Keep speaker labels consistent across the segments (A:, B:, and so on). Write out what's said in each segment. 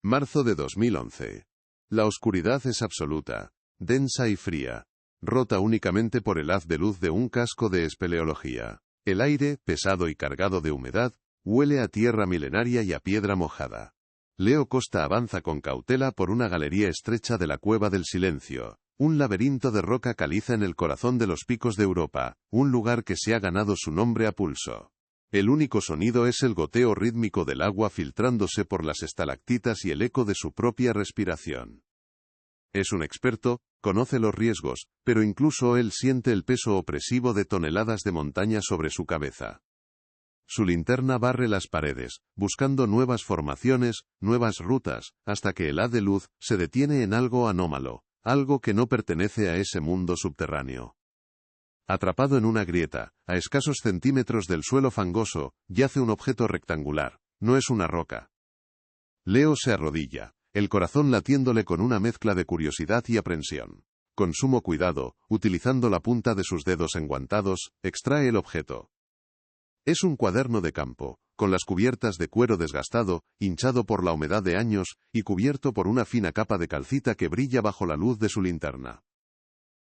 A: Marzo de 2011. La oscuridad es absoluta, densa y fría, rota únicamente por el haz de luz de un casco de espeleología. El aire, pesado y cargado de humedad, huele a tierra milenaria y a piedra mojada. Leo Costa avanza con cautela por una galería estrecha de la Cueva del Silencio, un laberinto de roca caliza en el corazón de los picos de Europa, un lugar que se ha ganado su nombre a pulso. El único sonido es el goteo rítmico del agua filtrándose por las estalactitas y el eco de su propia respiración. Es un experto, conoce los riesgos, pero incluso él siente el peso opresivo de toneladas de montaña sobre su cabeza. Su linterna barre las paredes, buscando nuevas formaciones, nuevas rutas, hasta que el haz de luz se detiene en algo anómalo, algo que no pertenece a ese mundo subterráneo. Atrapado en una grieta, a escasos centímetros del suelo fangoso, yace un objeto rectangular. No es una roca. Leo se arrodilla, el corazón latiéndole con una mezcla de curiosidad y aprensión. Con sumo cuidado, utilizando la punta de sus dedos enguantados, extrae el objeto. Es un cuaderno de campo, con las cubiertas de cuero desgastado, hinchado por la humedad de años, y cubierto por una fina capa de calcita que brilla bajo la luz de su linterna.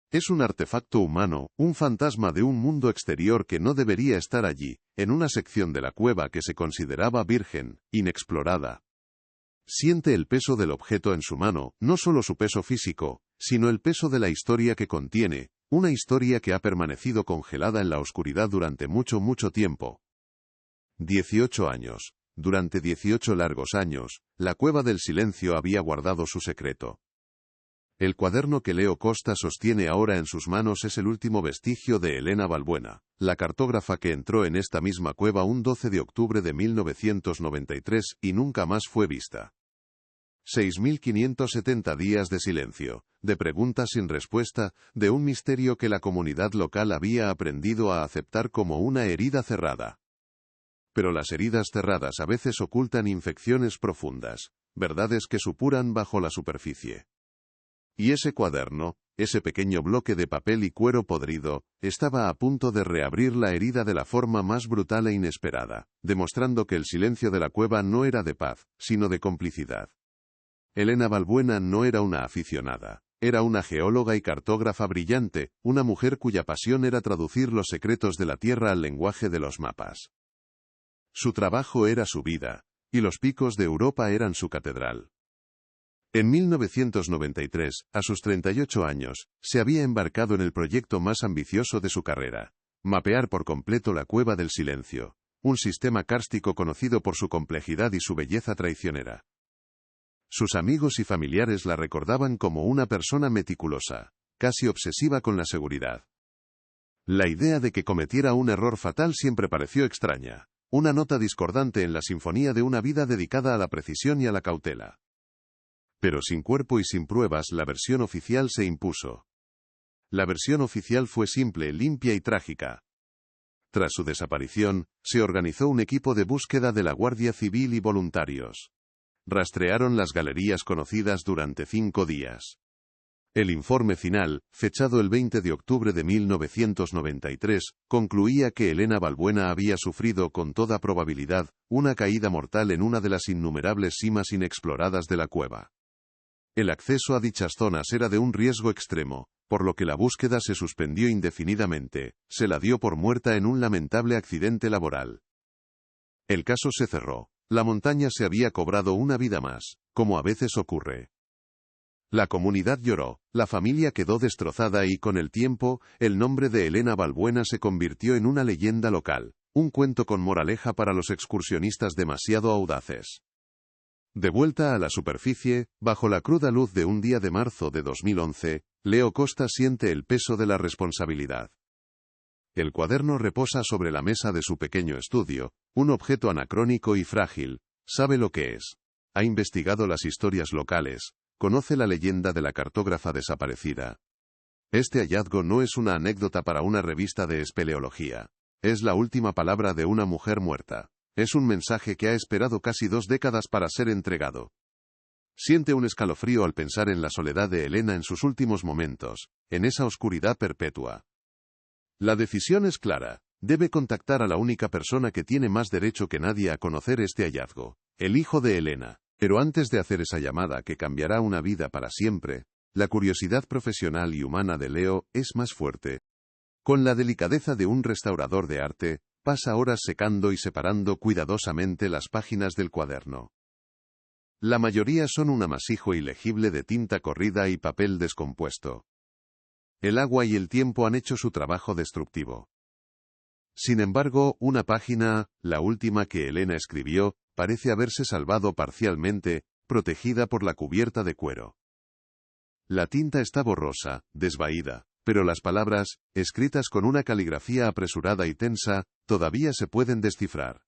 A: Es un artefacto humano, un fantasma de un mundo exterior que no debería estar allí, en una sección de la cueva que se consideraba virgen, inexplorada. Siente el peso del objeto en su mano, no solo su peso físico, sino el peso de la historia que contiene, una historia que ha permanecido congelada en la oscuridad durante mucho tiempo. 18 años. Durante 18 largos años, la Cueva del Silencio había guardado su secreto. El cuaderno que Leo Costa sostiene ahora en sus manos es el último vestigio de Elena Balbuena, la cartógrafa que entró en esta misma cueva un 12 de octubre de 1993 y nunca más fue vista. 6.570 días de silencio, de preguntas sin respuesta, de un misterio que la comunidad local había aprendido a aceptar como una herida cerrada. Pero las heridas cerradas a veces ocultan infecciones profundas, verdades que supuran bajo la superficie. Y ese cuaderno, ese pequeño bloque de papel y cuero podrido, estaba a punto de reabrir la herida de la forma más brutal e inesperada, demostrando que el silencio de la cueva no era de paz, sino de complicidad. Elena Balbuena no era una aficionada, era una geóloga y cartógrafa brillante, una mujer cuya pasión era traducir los secretos de la Tierra al lenguaje de los mapas. Su trabajo era su vida, y los picos de Europa eran su catedral. En 1993, a sus 38 años, se había embarcado en el proyecto más ambicioso de su carrera: mapear por completo la Cueva del Silencio, un sistema kárstico conocido por su complejidad y su belleza traicionera. Sus amigos y familiares la recordaban como una persona meticulosa, casi obsesiva con la seguridad. La idea de que cometiera un error fatal siempre pareció extraña, una nota discordante en la sinfonía de una vida dedicada a la precisión y a la cautela. Pero sin cuerpo y sin pruebas, la versión oficial se impuso. La versión oficial fue simple, limpia y trágica. Tras su desaparición, se organizó un equipo de búsqueda de la Guardia Civil y voluntarios. Rastrearon las galerías conocidas durante 5 días. El informe final, fechado el 20 de octubre de 1993, concluía que Elena Balbuena había sufrido con toda probabilidad una caída mortal en una de las innumerables cimas inexploradas de la cueva. El acceso a dichas zonas era de un riesgo extremo, por lo que la búsqueda se suspendió indefinidamente, se la dio por muerta en un lamentable accidente laboral. El caso se cerró. La montaña se había cobrado una vida más, como a veces ocurre. La comunidad lloró, la familia quedó destrozada y con el tiempo, el nombre de Elena Balbuena se convirtió en una leyenda local, un cuento con moraleja para los excursionistas demasiado audaces. De vuelta a la superficie, bajo la cruda luz de un día de marzo de 2011, Leo Costa siente el peso de la responsabilidad. El cuaderno reposa sobre la mesa de su pequeño estudio, un objeto anacrónico y frágil. Sabe lo que es. Ha investigado las historias locales, conoce la leyenda de la cartógrafa desaparecida. Este hallazgo no es una anécdota para una revista de espeleología. Es la última palabra de una mujer muerta. Es un mensaje que ha esperado casi 2 décadas para ser entregado. Siente un escalofrío al pensar en la soledad de Elena en sus últimos momentos, en esa oscuridad perpetua. La decisión es clara. Debe contactar a la única persona que tiene más derecho que nadie a conocer este hallazgo: el hijo de Elena. Pero antes de hacer esa llamada que cambiará una vida para siempre, la curiosidad profesional y humana de Leo es más fuerte. Con la delicadeza de un restaurador de arte, pasa horas secando y separando cuidadosamente las páginas del cuaderno. La mayoría son un amasijo ilegible de tinta corrida y papel descompuesto. El agua y el tiempo han hecho su trabajo destructivo. Sin embargo, una página, la última que Elena escribió, parece haberse salvado parcialmente, protegida por la cubierta de cuero. La tinta está borrosa, desvaída, pero las palabras, escritas con una caligrafía apresurada y tensa, todavía se pueden descifrar.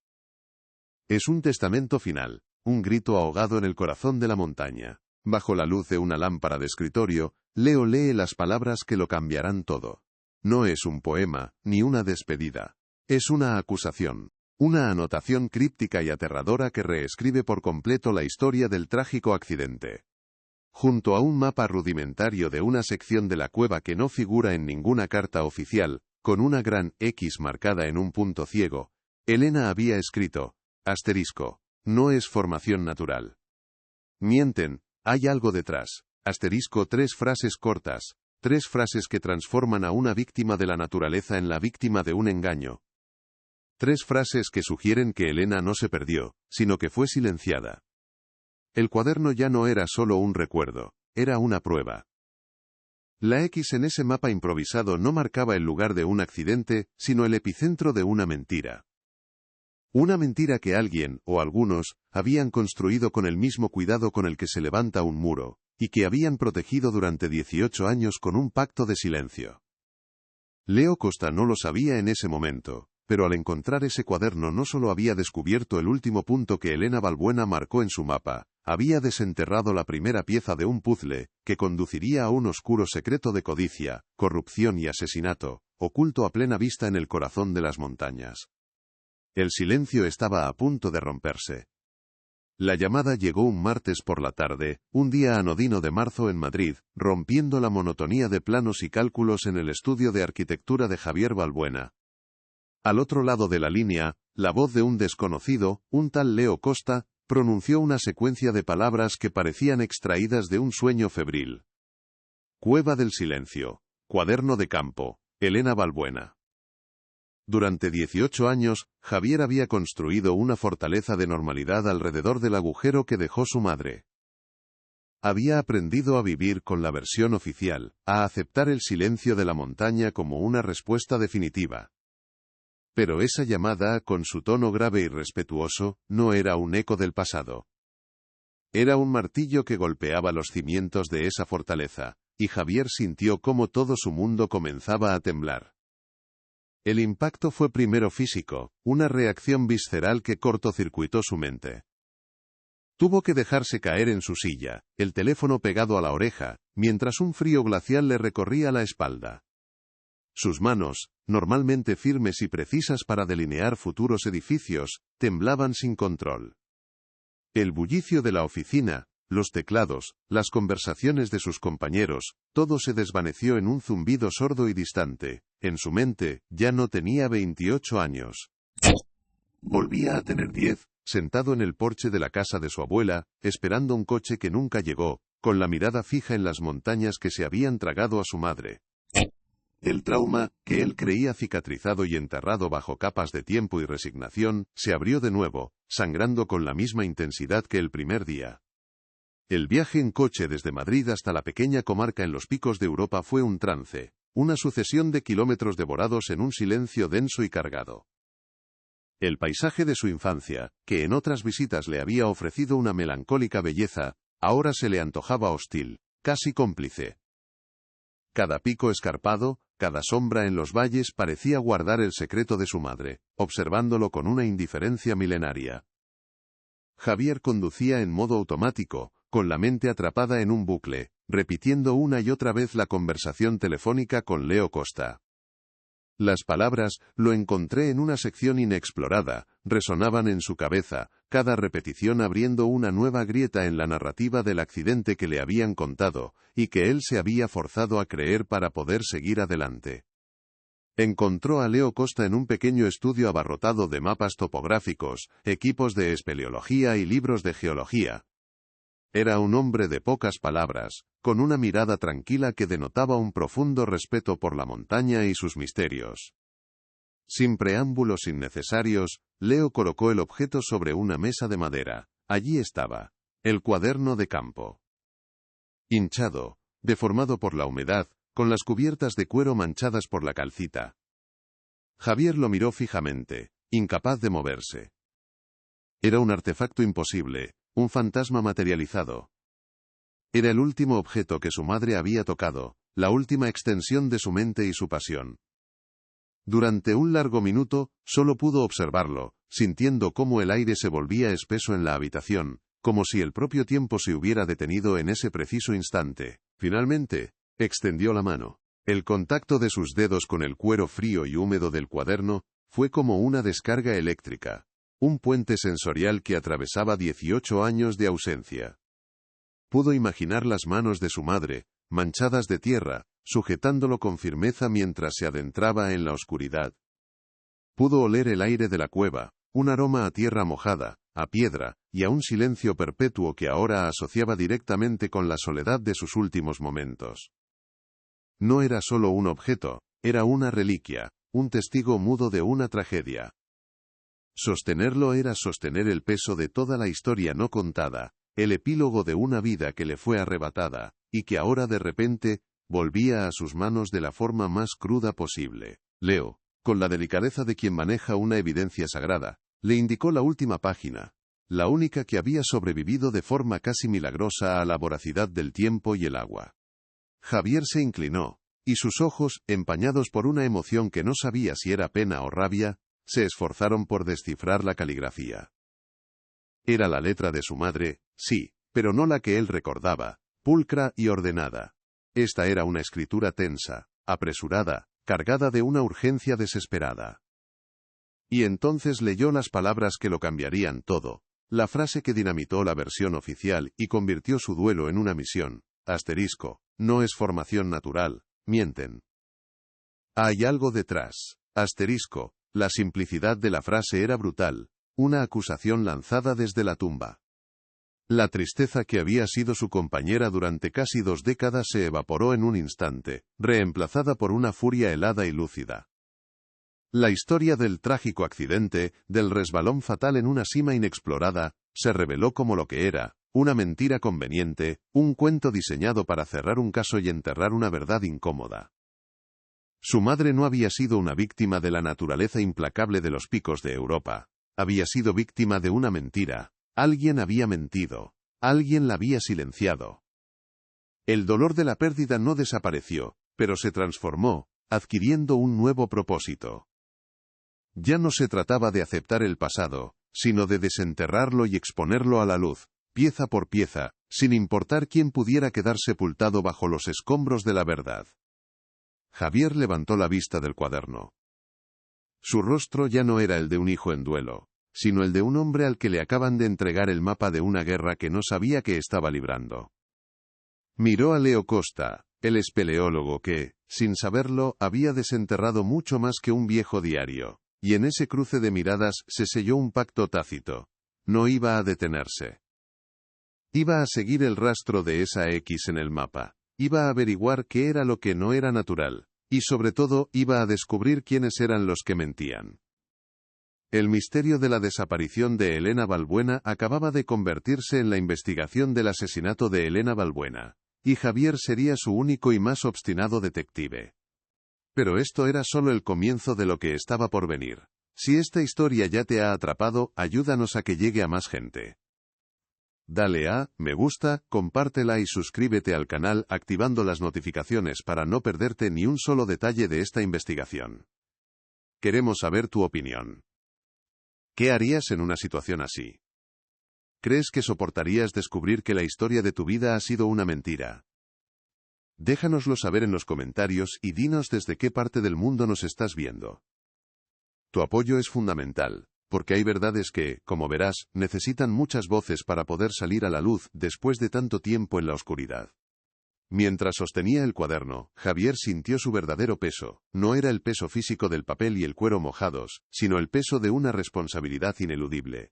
A: Es un testamento final, un grito ahogado en el corazón de la montaña. Bajo la luz de una lámpara de escritorio, Leo lee las palabras que lo cambiarán todo. No es un poema, ni una despedida. Es una acusación. Una anotación críptica y aterradora que reescribe por completo la historia del trágico accidente. Junto a un mapa rudimentario de una sección de la cueva que no figura en ninguna carta oficial, con una gran X marcada en un punto ciego, Elena había escrito, asterisco, no es formación natural. Mienten, hay algo detrás, asterisco 3 frases cortas, 3 frases que transforman a una víctima de la naturaleza en la víctima de un engaño. 3 frases que sugieren que Elena no se perdió, sino que fue silenciada. El cuaderno ya no era solo un recuerdo, era una prueba. La X en ese mapa improvisado no marcaba el lugar de un accidente, sino el epicentro de una mentira. Una mentira que alguien, o algunos, habían construido con el mismo cuidado con el que se levanta un muro, y que habían protegido durante 18 años con un pacto de silencio. Leo Costa no lo sabía en ese momento, pero al encontrar ese cuaderno no solo había descubierto el último punto que Elena Balbuena marcó en su mapa, había desenterrado la primera pieza de un puzzle, que conduciría a un oscuro secreto de codicia, corrupción y asesinato, oculto a plena vista en el corazón de las montañas. El silencio estaba a punto de romperse. La llamada llegó un martes por la tarde, un día anodino de marzo en Madrid, rompiendo la monotonía de planos y cálculos en el estudio de arquitectura de Javier Balbuena. Al otro lado de la línea, la voz de un desconocido, un tal Leo Costa, pronunció una secuencia de palabras que parecían extraídas de un sueño febril. Cueva del silencio. Cuaderno de campo. Elena Balbuena. Durante 18 años, Javier había construido una fortaleza de normalidad alrededor del agujero que dejó su madre. Había aprendido a vivir con la versión oficial, a aceptar el silencio de la montaña como una respuesta definitiva. Pero esa llamada, con su tono grave y respetuoso, no era un eco del pasado. Era un martillo que golpeaba los cimientos de esa fortaleza, y Javier sintió cómo todo su mundo comenzaba a temblar. El impacto fue primero físico, una reacción visceral que cortocircuitó su mente. Tuvo que dejarse caer en su silla, el teléfono pegado a la oreja, mientras un frío glacial le recorría la espalda. Sus manos, normalmente firmes y precisas para delinear futuros edificios, temblaban sin control. El bullicio de la oficina, los teclados, las conversaciones de sus compañeros, todo se desvaneció en un zumbido sordo y distante. En su mente, ya no tenía 28 años. Volvía a tener 10, sentado en el porche de la casa de su abuela, esperando un coche que nunca llegó, con la mirada fija en las montañas que se habían tragado a su madre. El trauma, que él creía cicatrizado y enterrado bajo capas de tiempo y resignación, se abrió de nuevo, sangrando con la misma intensidad que el primer día. El viaje en coche desde Madrid hasta la pequeña comarca en los picos de Europa fue un trance, una sucesión de kilómetros devorados en un silencio denso y cargado. El paisaje de su infancia, que en otras visitas le había ofrecido una melancólica belleza, ahora se le antojaba hostil, casi cómplice. Cada pico escarpado, cada sombra en los valles parecía guardar el secreto de su madre, observándolo con una indiferencia milenaria. Javier conducía en modo automático, con la mente atrapada en un bucle, repitiendo una y otra vez la conversación telefónica con Leo Costa. Las palabras, lo encontré en una sección inexplorada, resonaban en su cabeza, cada repetición abriendo una nueva grieta en la narrativa del accidente que le habían contado, y que él se había forzado a creer para poder seguir adelante. Encontró a Leo Costa en un pequeño estudio abarrotado de mapas topográficos, equipos de espeleología y libros de geología. Era un hombre de pocas palabras, con una mirada tranquila que denotaba un profundo respeto por la montaña y sus misterios. Sin preámbulos innecesarios, Leo colocó el objeto sobre una mesa de madera. Allí estaba. El cuaderno de campo. Hinchado, deformado por la humedad, con las cubiertas de cuero manchadas por la calcita. Javier lo miró fijamente, incapaz de moverse. Era un artefacto imposible, un fantasma materializado. Era el último objeto que su madre había tocado, la última extensión de su mente y su pasión. Durante un largo minuto, solo pudo observarlo, sintiendo cómo el aire se volvía espeso en la habitación, como si el propio tiempo se hubiera detenido en ese preciso instante. Finalmente, extendió la mano. El contacto de sus dedos con el cuero frío y húmedo del cuaderno fue como una descarga eléctrica, un puente sensorial que atravesaba 18 años de ausencia. Pudo imaginar las manos de su madre, manchadas de tierra, sujetándolo con firmeza mientras se adentraba en la oscuridad. Pudo oler el aire de la cueva, un aroma a tierra mojada, a piedra, y a un silencio perpetuo que ahora asociaba directamente con la soledad de sus últimos momentos. No era solo un objeto, era una reliquia, un testigo mudo de una tragedia. Sostenerlo era sostener el peso de toda la historia no contada, el epílogo de una vida que le fue arrebatada, y que ahora de repente, volvía a sus manos de la forma más cruda posible. Leo, con la delicadeza de quien maneja una evidencia sagrada, le indicó la última página, la única que había sobrevivido de forma casi milagrosa a la voracidad del tiempo y el agua. Javier se inclinó, y sus ojos, empañados por una emoción que no sabía si era pena o rabia, se esforzaron por descifrar la caligrafía. Era la letra de su madre, sí, pero no la que él recordaba, pulcra y ordenada. Esta era una escritura tensa, apresurada, cargada de una urgencia desesperada. Y entonces leyó las palabras que lo cambiarían todo, la frase que dinamitó la versión oficial y convirtió su duelo en una misión. Asterisco, no es formación natural, mienten. Hay algo detrás. Asterisco, la simplicidad de la frase era brutal, una acusación lanzada desde la tumba. La tristeza que había sido su compañera durante casi 2 décadas se evaporó en un instante, reemplazada por una furia helada y lúcida. La historia del trágico accidente, del resbalón fatal en una sima inexplorada, se reveló como lo que era, una mentira conveniente, un cuento diseñado para cerrar un caso y enterrar una verdad incómoda. Su madre no había sido una víctima de la naturaleza implacable de los picos de Europa, había sido víctima de una mentira. Alguien había mentido. Alguien la había silenciado. El dolor de la pérdida no desapareció, pero se transformó, adquiriendo un nuevo propósito. Ya no se trataba de aceptar el pasado, sino de desenterrarlo y exponerlo a la luz, pieza por pieza, sin importar quién pudiera quedar sepultado bajo los escombros de la verdad. Javier levantó la vista del cuaderno. Su rostro ya no era el de un hijo en duelo, sino el de un hombre al que le acaban de entregar el mapa de una guerra que no sabía que estaba librando. Miró a Leo Costa, el espeleólogo que, sin saberlo, había desenterrado mucho más que un viejo diario, y en ese cruce de miradas se selló un pacto tácito. No iba a detenerse. Iba a seguir el rastro de esa X en el mapa, iba a averiguar qué era lo que no era natural, y sobre todo iba a descubrir quiénes eran los que mentían. El misterio de la desaparición de Elena Balbuena acababa de convertirse en la investigación del asesinato de Elena Balbuena, y Javier sería su único y más obstinado detective. Pero esto era solo el comienzo de lo que estaba por venir. Si esta historia ya te ha atrapado, ayúdanos a que llegue a más gente. Dale a me gusta, compártela y suscríbete al canal activando las notificaciones para no perderte ni un solo detalle de esta investigación. Queremos saber tu opinión. ¿Qué harías en una situación así? ¿Crees que soportarías descubrir que la historia de tu vida ha sido una mentira? Déjanoslo saber en los comentarios y dinos desde qué parte del mundo nos estás viendo. Tu apoyo es fundamental, porque hay verdades que, como verás, necesitan muchas voces para poder salir a la luz después de tanto tiempo en la oscuridad. Mientras sostenía el cuaderno, Javier sintió su verdadero peso. No era el peso físico del papel y el cuero mojados, sino el peso de una responsabilidad ineludible.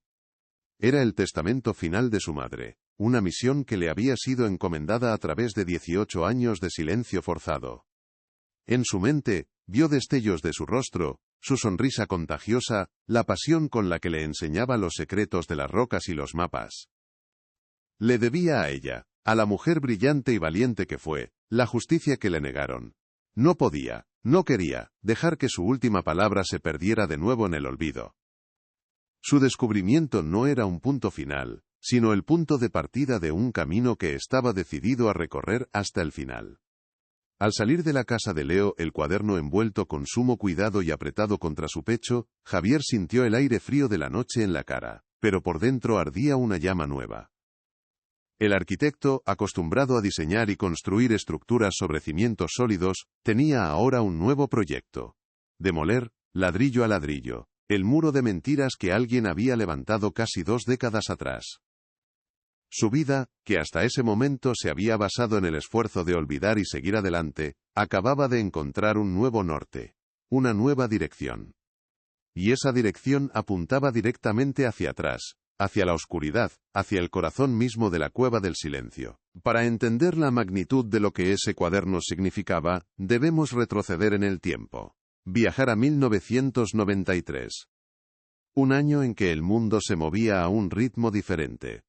A: Era el testamento final de su madre, una misión que le había sido encomendada a través de 18 años de silencio forzado. En su mente, vio destellos de su rostro, su sonrisa contagiosa, la pasión con la que le enseñaba los secretos de las rocas y los mapas. Le debía a ella, a la mujer brillante y valiente que fue, la justicia que le negaron. No podía, no quería, dejar que su última palabra se perdiera de nuevo en el olvido. Su descubrimiento no era un punto final, sino el punto de partida de un camino que estaba decidido a recorrer hasta el final. Al salir de la casa de Leo, el cuaderno envuelto con sumo cuidado y apretado contra su pecho, Javier sintió el aire frío de la noche en la cara, pero por dentro ardía una llama nueva. El arquitecto, acostumbrado a diseñar y construir estructuras sobre cimientos sólidos, tenía ahora un nuevo proyecto. Demoler, ladrillo a ladrillo, el muro de mentiras que alguien había levantado casi 2 décadas atrás. Su vida, que hasta ese momento se había basado en el esfuerzo de olvidar y seguir adelante, acababa de encontrar un nuevo norte, una nueva dirección. Y esa dirección apuntaba directamente hacia atrás, hacia la oscuridad, hacia el corazón mismo de la cueva del silencio. Para entender la magnitud de lo que ese cuaderno significaba, debemos retroceder en el tiempo. Viajar a 1993. Un año en que el mundo se movía a un ritmo diferente.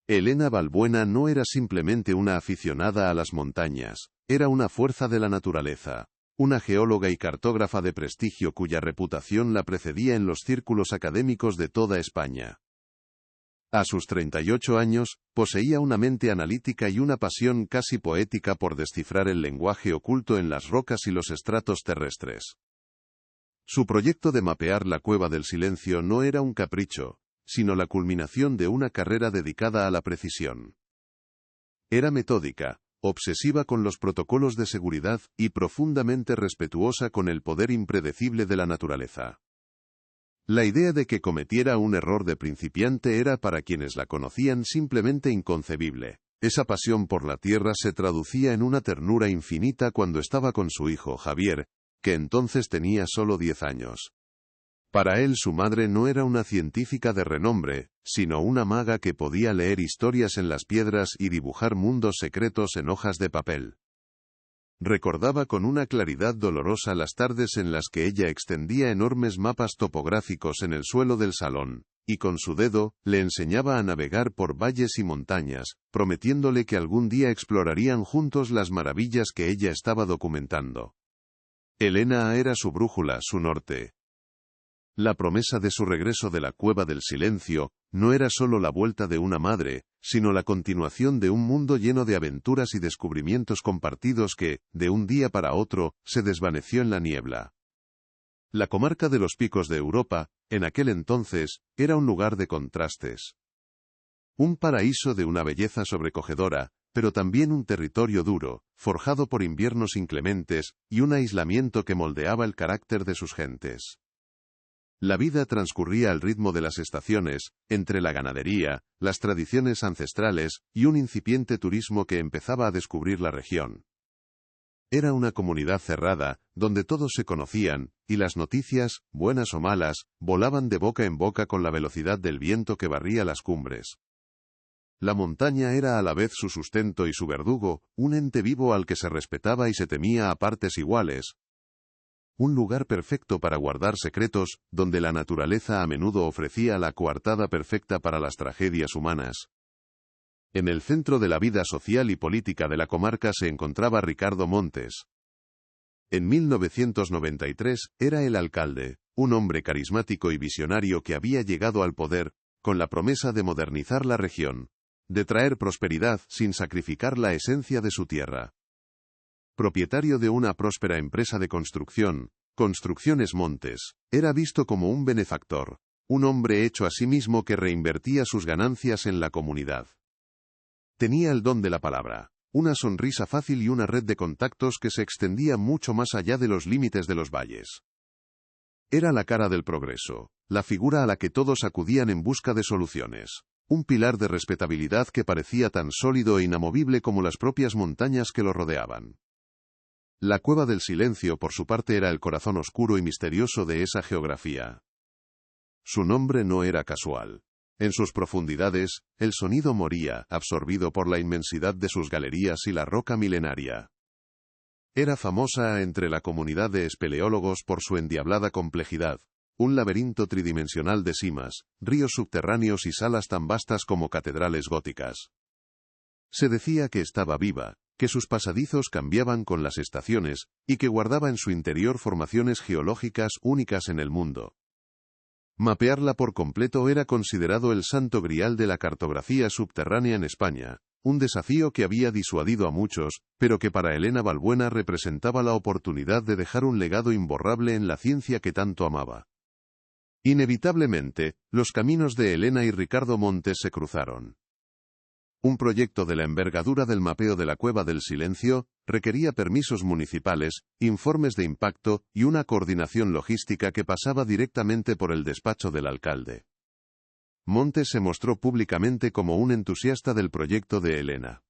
A: Elena Balbuena no era simplemente una aficionada a las montañas, era una fuerza de la naturaleza, una geóloga y cartógrafa de prestigio cuya reputación la precedía en los círculos académicos de toda España. A sus 38 años, poseía una mente analítica y una pasión casi poética por descifrar el lenguaje oculto en las rocas y los estratos terrestres. Su proyecto de mapear la Cueva del Silencio no era un capricho, sino la culminación de una carrera dedicada a la precisión. Era metódica, obsesiva con los protocolos de seguridad y profundamente respetuosa con el poder impredecible de la naturaleza. La idea de que cometiera un error de principiante era para quienes la conocían simplemente inconcebible. Esa pasión por la tierra se traducía en una ternura infinita cuando estaba con su hijo Javier, que entonces tenía solo 10 años. Para él su madre no era una científica de renombre, sino una maga que podía leer historias en las piedras y dibujar mundos secretos en hojas de papel. Recordaba con una claridad dolorosa las tardes en las que ella extendía enormes mapas topográficos en el suelo del salón, y con su dedo, le enseñaba a navegar por valles y montañas, prometiéndole que algún día explorarían juntos las maravillas que ella estaba documentando. Elena era su brújula, su norte. La promesa de su regreso de la Cueva del Silencio no era solo la vuelta de una madre, sino la continuación de un mundo lleno de aventuras y descubrimientos compartidos que, de un día para otro, se desvaneció en la niebla. La comarca de los Picos de Europa, en aquel entonces, era un lugar de contrastes. Un paraíso de una belleza sobrecogedora, pero también un territorio duro, forjado por inviernos inclementes, y un aislamiento que moldeaba el carácter de sus gentes. La vida transcurría al ritmo de las estaciones, entre la ganadería, las tradiciones ancestrales, y un incipiente turismo que empezaba a descubrir la región. Era una comunidad cerrada, donde todos se conocían, y las noticias, buenas o malas, volaban de boca en boca con la velocidad del viento que barría las cumbres. La montaña era a la vez su sustento y su verdugo, un ente vivo al que se respetaba y se temía a partes iguales. Un lugar perfecto para guardar secretos, donde la naturaleza a menudo ofrecía la coartada perfecta para las tragedias humanas. En el centro de la vida social y política de la comarca se encontraba Ricardo Montes. En 1993 era el alcalde, un hombre carismático y visionario que había llegado al poder, con la promesa de modernizar la región, de traer prosperidad sin sacrificar la esencia de su tierra. Propietario de una próspera empresa de construcción, Construcciones Montes, era visto como un benefactor, un hombre hecho a sí mismo que reinvertía sus ganancias en la comunidad. Tenía el don de la palabra, una sonrisa fácil y una red de contactos que se extendía mucho más allá de los límites de los valles. Era la cara del progreso, la figura a la que todos acudían en busca de soluciones, un pilar de respetabilidad que parecía tan sólido e inamovible como las propias montañas que lo rodeaban. La Cueva del Silencio, por su parte, era el corazón oscuro y misterioso de esa geografía. Su nombre no era casual. En sus profundidades, el sonido moría, absorbido por la inmensidad de sus galerías y la roca milenaria. Era famosa entre la comunidad de espeleólogos por su endiablada complejidad, un laberinto tridimensional de simas, ríos subterráneos y salas tan vastas como catedrales góticas. Se decía que estaba viva, que sus pasadizos cambiaban con las estaciones, y que guardaba en su interior formaciones geológicas únicas en el mundo. Mapearla por completo era considerado el santo grial de la cartografía subterránea en España, un desafío que había disuadido a muchos, pero que para Elena Balbuena representaba la oportunidad de dejar un legado imborrable en la ciencia que tanto amaba. Inevitablemente, los caminos de Elena y Ricardo Montes se cruzaron. Un proyecto de la envergadura del mapeo de la Cueva del Silencio requería permisos municipales, informes de impacto y una coordinación logística que pasaba directamente por el despacho del alcalde. Montes se mostró públicamente como un entusiasta del proyecto de Elena.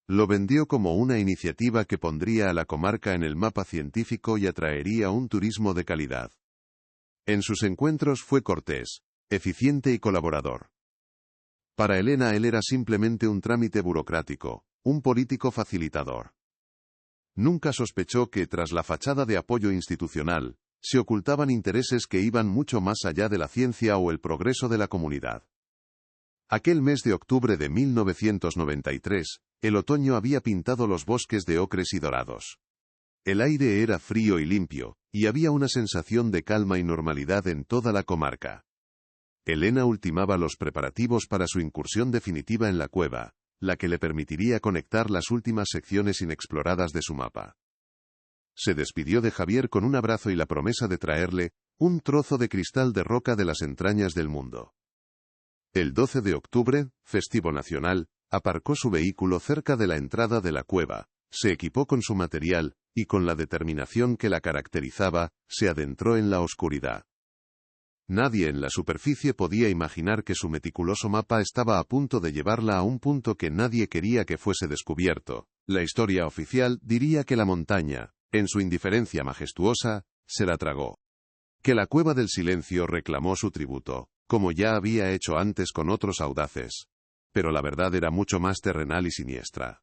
A: Lo vendió como una iniciativa que pondría a la comarca en el mapa científico y atraería un turismo de calidad. En sus encuentros fue cortés, eficiente y colaborador. Para Elena él era simplemente un trámite burocrático, un político facilitador. Nunca sospechó que, tras la fachada de apoyo institucional, se ocultaban intereses que iban mucho más allá de la ciencia o el progreso de la comunidad. Aquel mes de octubre de 1993, el otoño había pintado los bosques de ocres y dorados. El aire era frío y limpio, y había una sensación de calma y normalidad en toda la comarca. Elena ultimaba los preparativos para su incursión definitiva en la cueva, la que le permitiría conectar las últimas secciones inexploradas de su mapa. Se despidió de Javier con un abrazo y la promesa de traerle un trozo de cristal de roca de las entrañas del mundo. El 12 de octubre, festivo nacional, aparcó su vehículo cerca de la entrada de la cueva, se equipó con su material, y con la determinación que la caracterizaba, se adentró en la oscuridad. Nadie en la superficie podía imaginar que su meticuloso mapa estaba a punto de llevarla a un punto que nadie quería que fuese descubierto. La historia oficial diría que la montaña, en su indiferencia majestuosa, se la tragó. Que la Cueva del Silencio reclamó su tributo, como ya había hecho antes con otros audaces. Pero la verdad era mucho más terrenal y siniestra.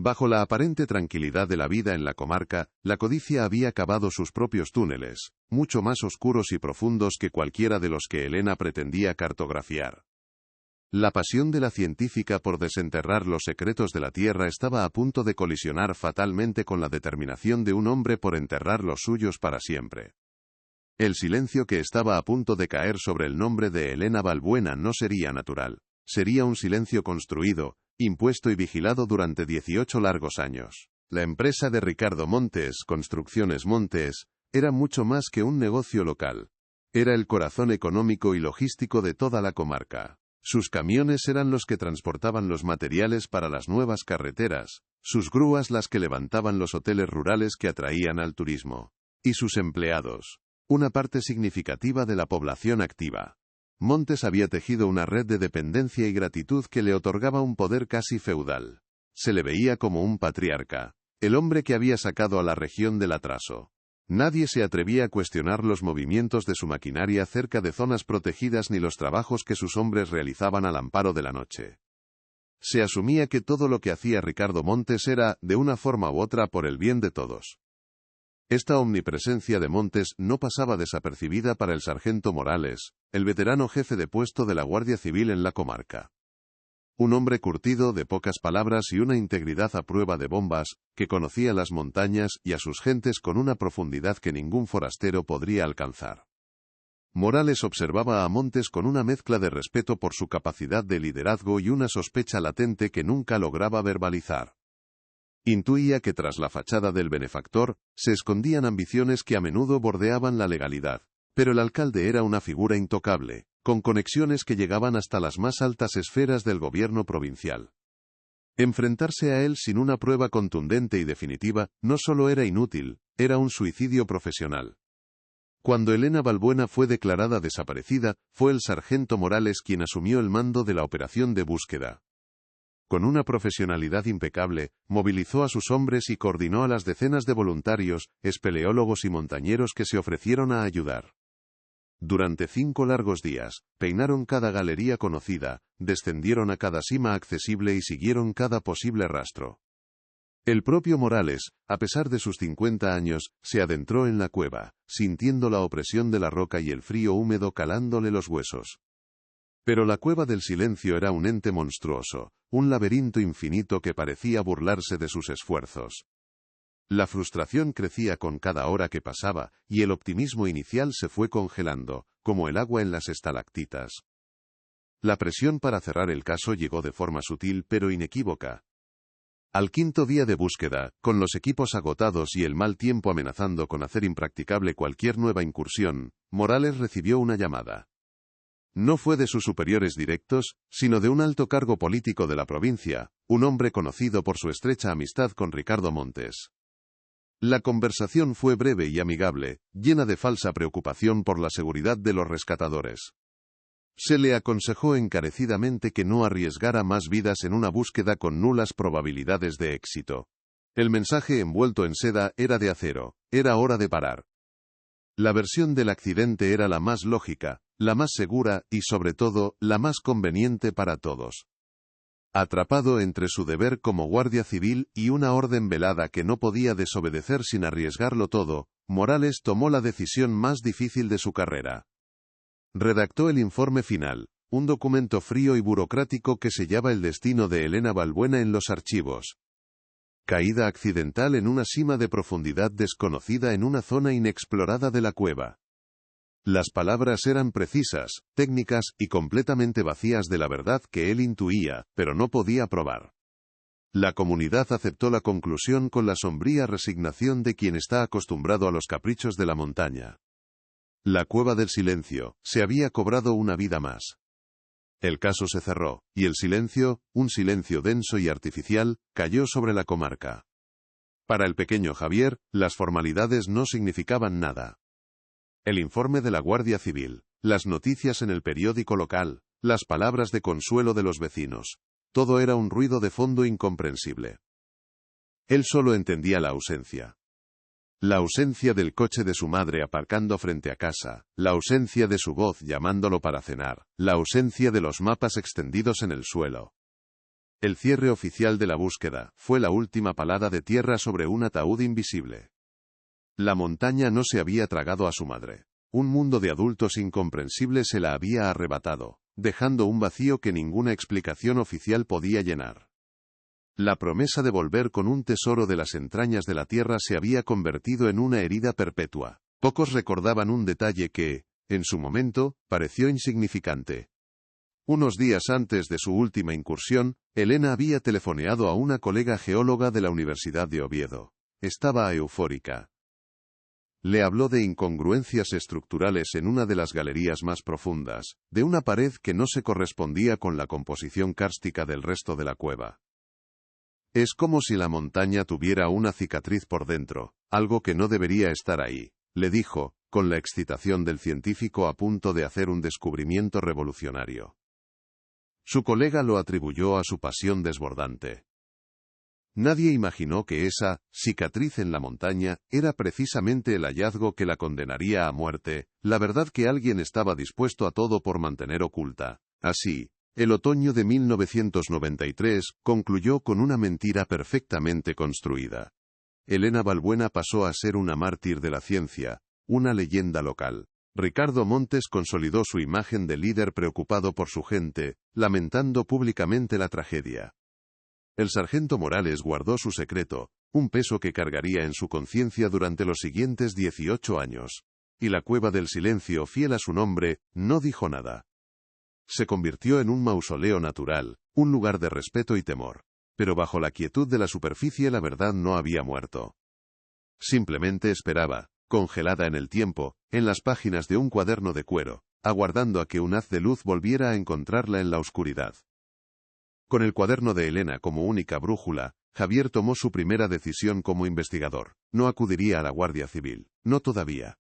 A: Bajo la aparente tranquilidad de la vida en la comarca, la codicia había cavado sus propios túneles, mucho más oscuros y profundos que cualquiera de los que Elena pretendía cartografiar. La pasión de la científica por desenterrar los secretos de la Tierra estaba a punto de colisionar fatalmente con la determinación de un hombre por enterrar los suyos para siempre. El silencio que estaba a punto de caer sobre el nombre de Elena Balbuena no sería natural, sería un silencio construido, impuesto y vigilado durante 18 largos años. La empresa de Ricardo Montes, Construcciones Montes, era mucho más que un negocio local. Era el corazón económico y logístico de toda la comarca. Sus camiones eran los que transportaban los materiales para las nuevas carreteras, sus grúas las que levantaban los hoteles rurales que atraían al turismo. Y sus empleados, una parte significativa de la población activa. Montes había tejido una red de dependencia y gratitud que le otorgaba un poder casi feudal. Se le veía como un patriarca, el hombre que había sacado a la región del atraso. Nadie se atrevía a cuestionar los movimientos de su maquinaria cerca de zonas protegidas ni los trabajos que sus hombres realizaban al amparo de la noche. Se asumía que todo lo que hacía Ricardo Montes era, de una forma u otra, por el bien de todos. Esta omnipresencia de Montes no pasaba desapercibida para el sargento Morales, el veterano jefe de puesto de la Guardia Civil en la comarca. Un hombre curtido de pocas palabras y una integridad a prueba de bombas, que conocía las montañas y a sus gentes con una profundidad que ningún forastero podría alcanzar. Morales observaba a Montes con una mezcla de respeto por su capacidad de liderazgo y una sospecha latente que nunca lograba verbalizar. Intuía que tras la fachada del benefactor, se escondían ambiciones que a menudo bordeaban la legalidad, pero el alcalde era una figura intocable, con conexiones que llegaban hasta las más altas esferas del gobierno provincial. Enfrentarse a él sin una prueba contundente y definitiva, no solo era inútil, era un suicidio profesional. Cuando Elena Balbuena fue declarada desaparecida, fue el sargento Morales quien asumió el mando de la operación de búsqueda. Con una profesionalidad impecable, movilizó a sus hombres y coordinó a las decenas de voluntarios, espeleólogos y montañeros que se ofrecieron a ayudar. Durante 5 largos días, peinaron cada galería conocida, descendieron a cada sima accesible y siguieron cada posible rastro. El propio Morales, a pesar de sus 50 años, se adentró en la cueva, sintiendo la opresión de la roca y el frío húmedo calándole los huesos. Pero la cueva del silencio era un ente monstruoso, un laberinto infinito que parecía burlarse de sus esfuerzos. La frustración crecía con cada hora que pasaba, y el optimismo inicial se fue congelando, como el agua en las estalactitas. La presión para cerrar el caso llegó de forma sutil pero inequívoca. Al 5.º día de búsqueda, con los equipos agotados y el mal tiempo amenazando con hacer impracticable cualquier nueva incursión, Morales recibió una llamada. No fue de sus superiores directos, sino de un alto cargo político de la provincia, un hombre conocido por su estrecha amistad con Ricardo Montes. La conversación fue breve y amigable, llena de falsa preocupación por la seguridad de los rescatadores. Se le aconsejó encarecidamente que no arriesgara más vidas en una búsqueda con nulas probabilidades de éxito. El mensaje envuelto en seda era de acero, era hora de parar. La versión del accidente era la más lógica, la más segura y, sobre todo, la más conveniente para todos. Atrapado entre su deber como guardia civil y una orden velada que no podía desobedecer sin arriesgarlo todo, Morales tomó la decisión más difícil de su carrera. Redactó el informe final, un documento frío y burocrático que sellaba el destino de Elena Balbuena en los archivos. Caída accidental en una sima de profundidad desconocida en una zona inexplorada de la cueva. Las palabras eran precisas, técnicas y completamente vacías de la verdad que él intuía, pero no podía probar. La comunidad aceptó la conclusión con la sombría resignación de quien está acostumbrado a los caprichos de la montaña. La cueva del silencio, se había cobrado una vida más. El caso se cerró, y el silencio, un silencio denso y artificial, cayó sobre la comarca. Para el pequeño Javier, las formalidades no significaban nada. El informe de la Guardia Civil, las noticias en el periódico local, las palabras de consuelo de los vecinos, todo era un ruido de fondo incomprensible. Él solo entendía la ausencia. La ausencia del coche de su madre aparcando frente a casa, la ausencia de su voz llamándolo para cenar, la ausencia de los mapas extendidos en el suelo. El cierre oficial de la búsqueda fue la última palada de tierra sobre un ataúd invisible. La montaña no se había tragado a su madre. Un mundo de adultos incomprensible se la había arrebatado, dejando un vacío que ninguna explicación oficial podía llenar. La promesa de volver con un tesoro de las entrañas de la tierra se había convertido en una herida perpetua. Pocos recordaban un detalle que, en su momento, pareció insignificante. Unos días antes de su última incursión, Elena había telefoneado a una colega geóloga de la Universidad de Oviedo. Estaba eufórica. Le habló de incongruencias estructurales en una de las galerías más profundas, de una pared que no se correspondía con la composición kárstica del resto de la cueva. Es como si la montaña tuviera una cicatriz por dentro, algo que no debería estar ahí, le dijo, con la excitación del científico a punto de hacer un descubrimiento revolucionario. Su colega lo atribuyó a su pasión desbordante. Nadie imaginó que esa cicatriz en la montaña era precisamente el hallazgo que la condenaría a muerte, la verdad que alguien estaba dispuesto a todo por mantener oculta. Así, el otoño de 1993 concluyó con una mentira perfectamente construida. Elena Balbuena pasó a ser una mártir de la ciencia, una leyenda local. Ricardo Montes consolidó su imagen de líder preocupado por su gente, lamentando públicamente la tragedia. El sargento Morales guardó su secreto, un peso que cargaría en su conciencia durante los siguientes 18 años. Y la cueva del silencio, fiel a su nombre, no dijo nada. Se convirtió en un mausoleo natural, un lugar de respeto y temor. Pero bajo la quietud de la superficie la verdad no había muerto. Simplemente esperaba, congelada en el tiempo, en las páginas de un cuaderno de cuero, aguardando a que un haz de luz volviera a encontrarla en la oscuridad. Con el cuaderno de Elena como única brújula, Javier tomó su primera decisión como investigador. No acudiría a la Guardia Civil, no todavía.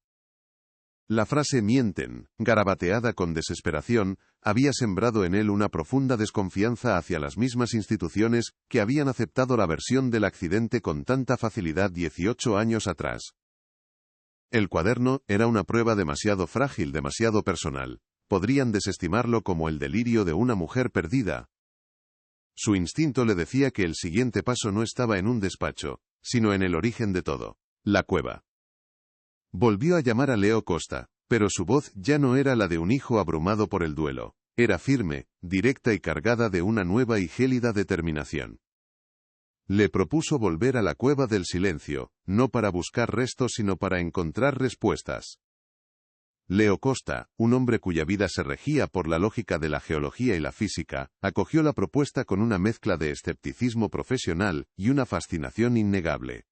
A: La frase «mienten», garabateada con desesperación, había sembrado en él una profunda desconfianza hacia las mismas instituciones que habían aceptado la versión del accidente con tanta facilidad 18 años atrás. El cuaderno era una prueba demasiado frágil, demasiado personal. Podrían desestimarlo como el delirio de una mujer perdida. Su instinto le decía que el siguiente paso no estaba en un despacho, sino en el origen de todo: la cueva. Volvió a llamar a Leo Costa, pero su voz ya no era la de un hijo abrumado por el duelo. Era firme, directa y cargada de una nueva y gélida determinación. Le propuso volver a la cueva del silencio, no para buscar restos sino para encontrar respuestas. Leo Costa, un hombre cuya vida se regía por la lógica de la geología y la física, acogió la propuesta con una mezcla de escepticismo profesional y una fascinación innegable.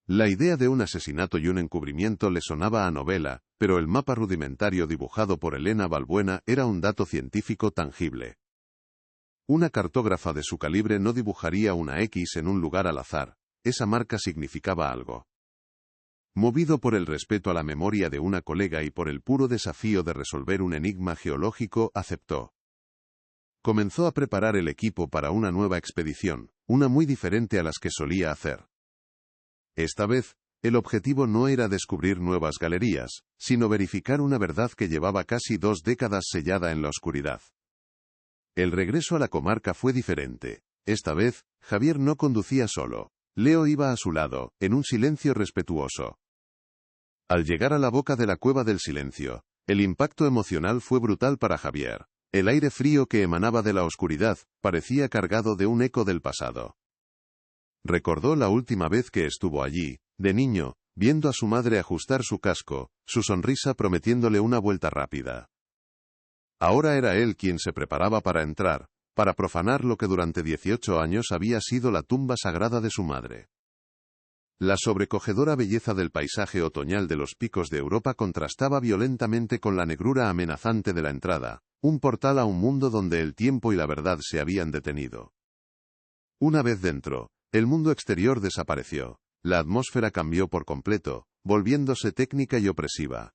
A: La idea de un asesinato y un encubrimiento le sonaba a novela, pero el mapa rudimentario dibujado por Elena Balbuena era un dato científico tangible. Una cartógrafa de su calibre no dibujaría una X en un lugar al azar. Esa marca significaba algo. Movido por el respeto a la memoria de una colega y por el puro desafío de resolver un enigma geológico, aceptó. Comenzó a preparar el equipo para una nueva expedición, una muy diferente a las que solía hacer. Esta vez, el objetivo no era descubrir nuevas galerías, sino verificar una verdad que llevaba casi 2 décadas sellada en la oscuridad. El regreso a la comarca fue diferente. Esta vez, Javier no conducía solo. Leo iba a su lado, en un silencio respetuoso. Al llegar a la boca de la cueva del silencio, el impacto emocional fue brutal para Javier. El aire frío que emanaba de la oscuridad parecía cargado de un eco del pasado. Recordó la última vez que estuvo allí, de niño, viendo a su madre ajustar su casco, su sonrisa prometiéndole una vuelta rápida. Ahora era él quien se preparaba para entrar, para profanar lo que durante 18 años había sido la tumba sagrada de su madre. La sobrecogedora belleza del paisaje otoñal de los picos de Europa contrastaba violentamente con la negrura amenazante de la entrada, un portal a un mundo donde el tiempo y la verdad se habían detenido. Una vez dentro, el mundo exterior desapareció. La atmósfera cambió por completo, volviéndose técnica y opresiva.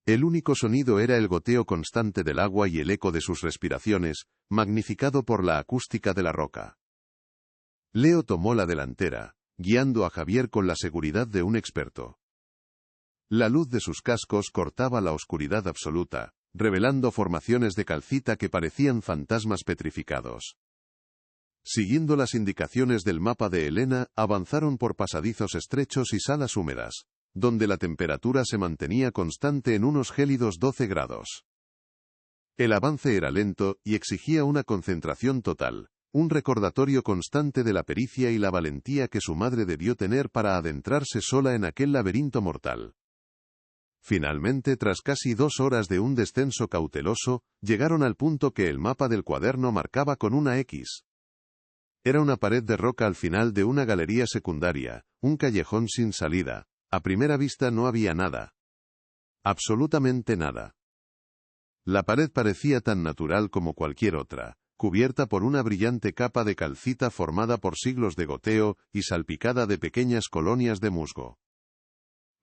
A: El único sonido era el goteo constante del agua y el eco de sus respiraciones, magnificado por la acústica de la roca. Leo tomó la delantera, guiando a Javier con la seguridad de un experto. La luz de sus cascos cortaba la oscuridad absoluta, revelando formaciones de calcita que parecían fantasmas petrificados. Siguiendo las indicaciones del mapa de Elena, avanzaron por pasadizos estrechos y salas húmedas, donde la temperatura se mantenía constante en unos gélidos 12 grados. El avance era lento y exigía una concentración total, un recordatorio constante de la pericia y la valentía que su madre debió tener para adentrarse sola en aquel laberinto mortal. Finalmente, tras casi 2 horas de un descenso cauteloso, llegaron al punto que el mapa del cuaderno marcaba con una X. Era una pared de roca al final de una galería secundaria, un callejón sin salida. A primera vista no había nada. Absolutamente nada. La pared parecía tan natural como cualquier otra, cubierta por una brillante capa de calcita formada por siglos de goteo y salpicada de pequeñas colonias de musgo.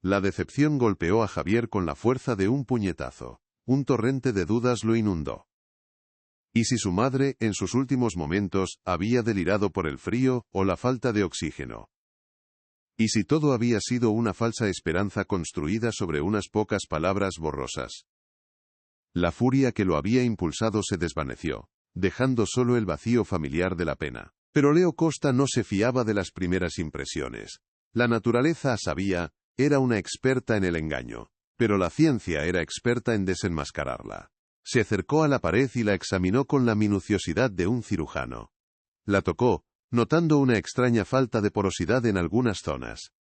A: La decepción golpeó a Javier con la fuerza de un puñetazo. Un torrente de dudas lo inundó. ¿Y si su madre, en sus últimos momentos, había delirado por el frío o la falta de oxígeno? ¿Y si todo había sido una falsa esperanza construida sobre unas pocas palabras borrosas? La furia que lo había impulsado se desvaneció, dejando solo el vacío familiar de la pena. Pero Leo Costa no se fiaba de las primeras impresiones. La naturaleza sabía, era una experta en el engaño, pero la ciencia era experta en desenmascararla. Se acercó a la pared y la examinó con la minuciosidad de un cirujano. La tocó, notando una extraña falta de porosidad en algunas zonas.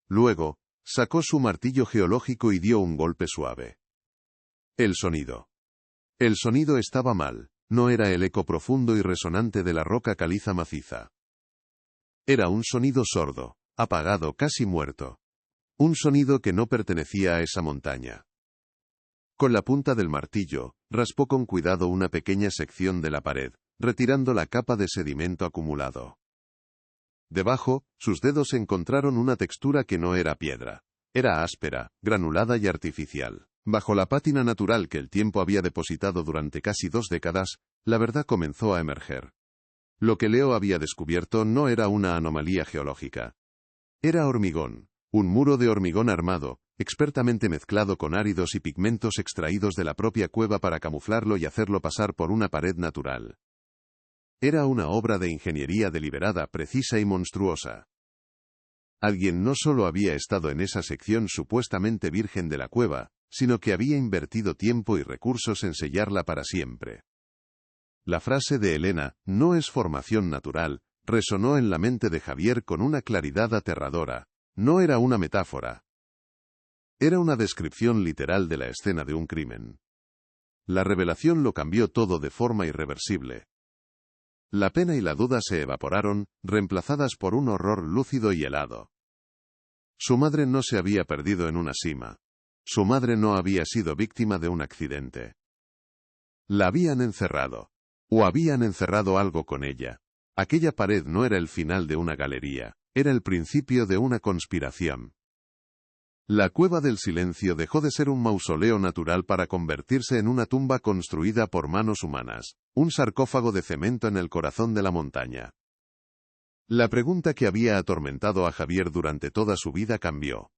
A: Luego, sacó su martillo geológico y dio un golpe suave. El sonido. El sonido estaba mal, no era el eco profundo y resonante de la roca caliza maciza. Era un sonido sordo, apagado, casi muerto. Un sonido que no pertenecía a esa montaña. Con la punta del martillo, raspó con cuidado una pequeña sección de la pared, retirando la capa de sedimento acumulado. Debajo, sus dedos encontraron una textura que no era piedra. Era áspera, granulada y artificial. Bajo la pátina natural que el tiempo había depositado durante casi 2 décadas, la verdad comenzó a emerger. Lo que Leo había descubierto no era una anomalía geológica. Era hormigón, Un muro de hormigón armado, expertamente mezclado con áridos y pigmentos extraídos de la propia cueva para camuflarlo y hacerlo pasar por una pared natural. Era una obra de ingeniería deliberada, precisa y monstruosa. Alguien no solo había estado en esa sección supuestamente virgen de la cueva, sino que había invertido tiempo y recursos en sellarla para siempre. La frase de Elena, "no es formación natural", resonó en la mente de Javier con una claridad aterradora. No era una metáfora. Era una descripción literal de la escena de un crimen. La revelación lo cambió todo de forma irreversible. La pena y la duda se evaporaron, reemplazadas por un horror lúcido y helado. Su madre no se había perdido en una sima. Su madre no había sido víctima de un accidente. La habían encerrado. O habían encerrado algo con ella. Aquella pared no era el final de una galería, era el principio de una conspiración. La cueva del silencio dejó de ser un mausoleo natural para convertirse en una tumba construida por manos humanas, un sarcófago de cemento en el corazón de la montaña. La pregunta que había atormentado a Javier durante toda su vida cambió.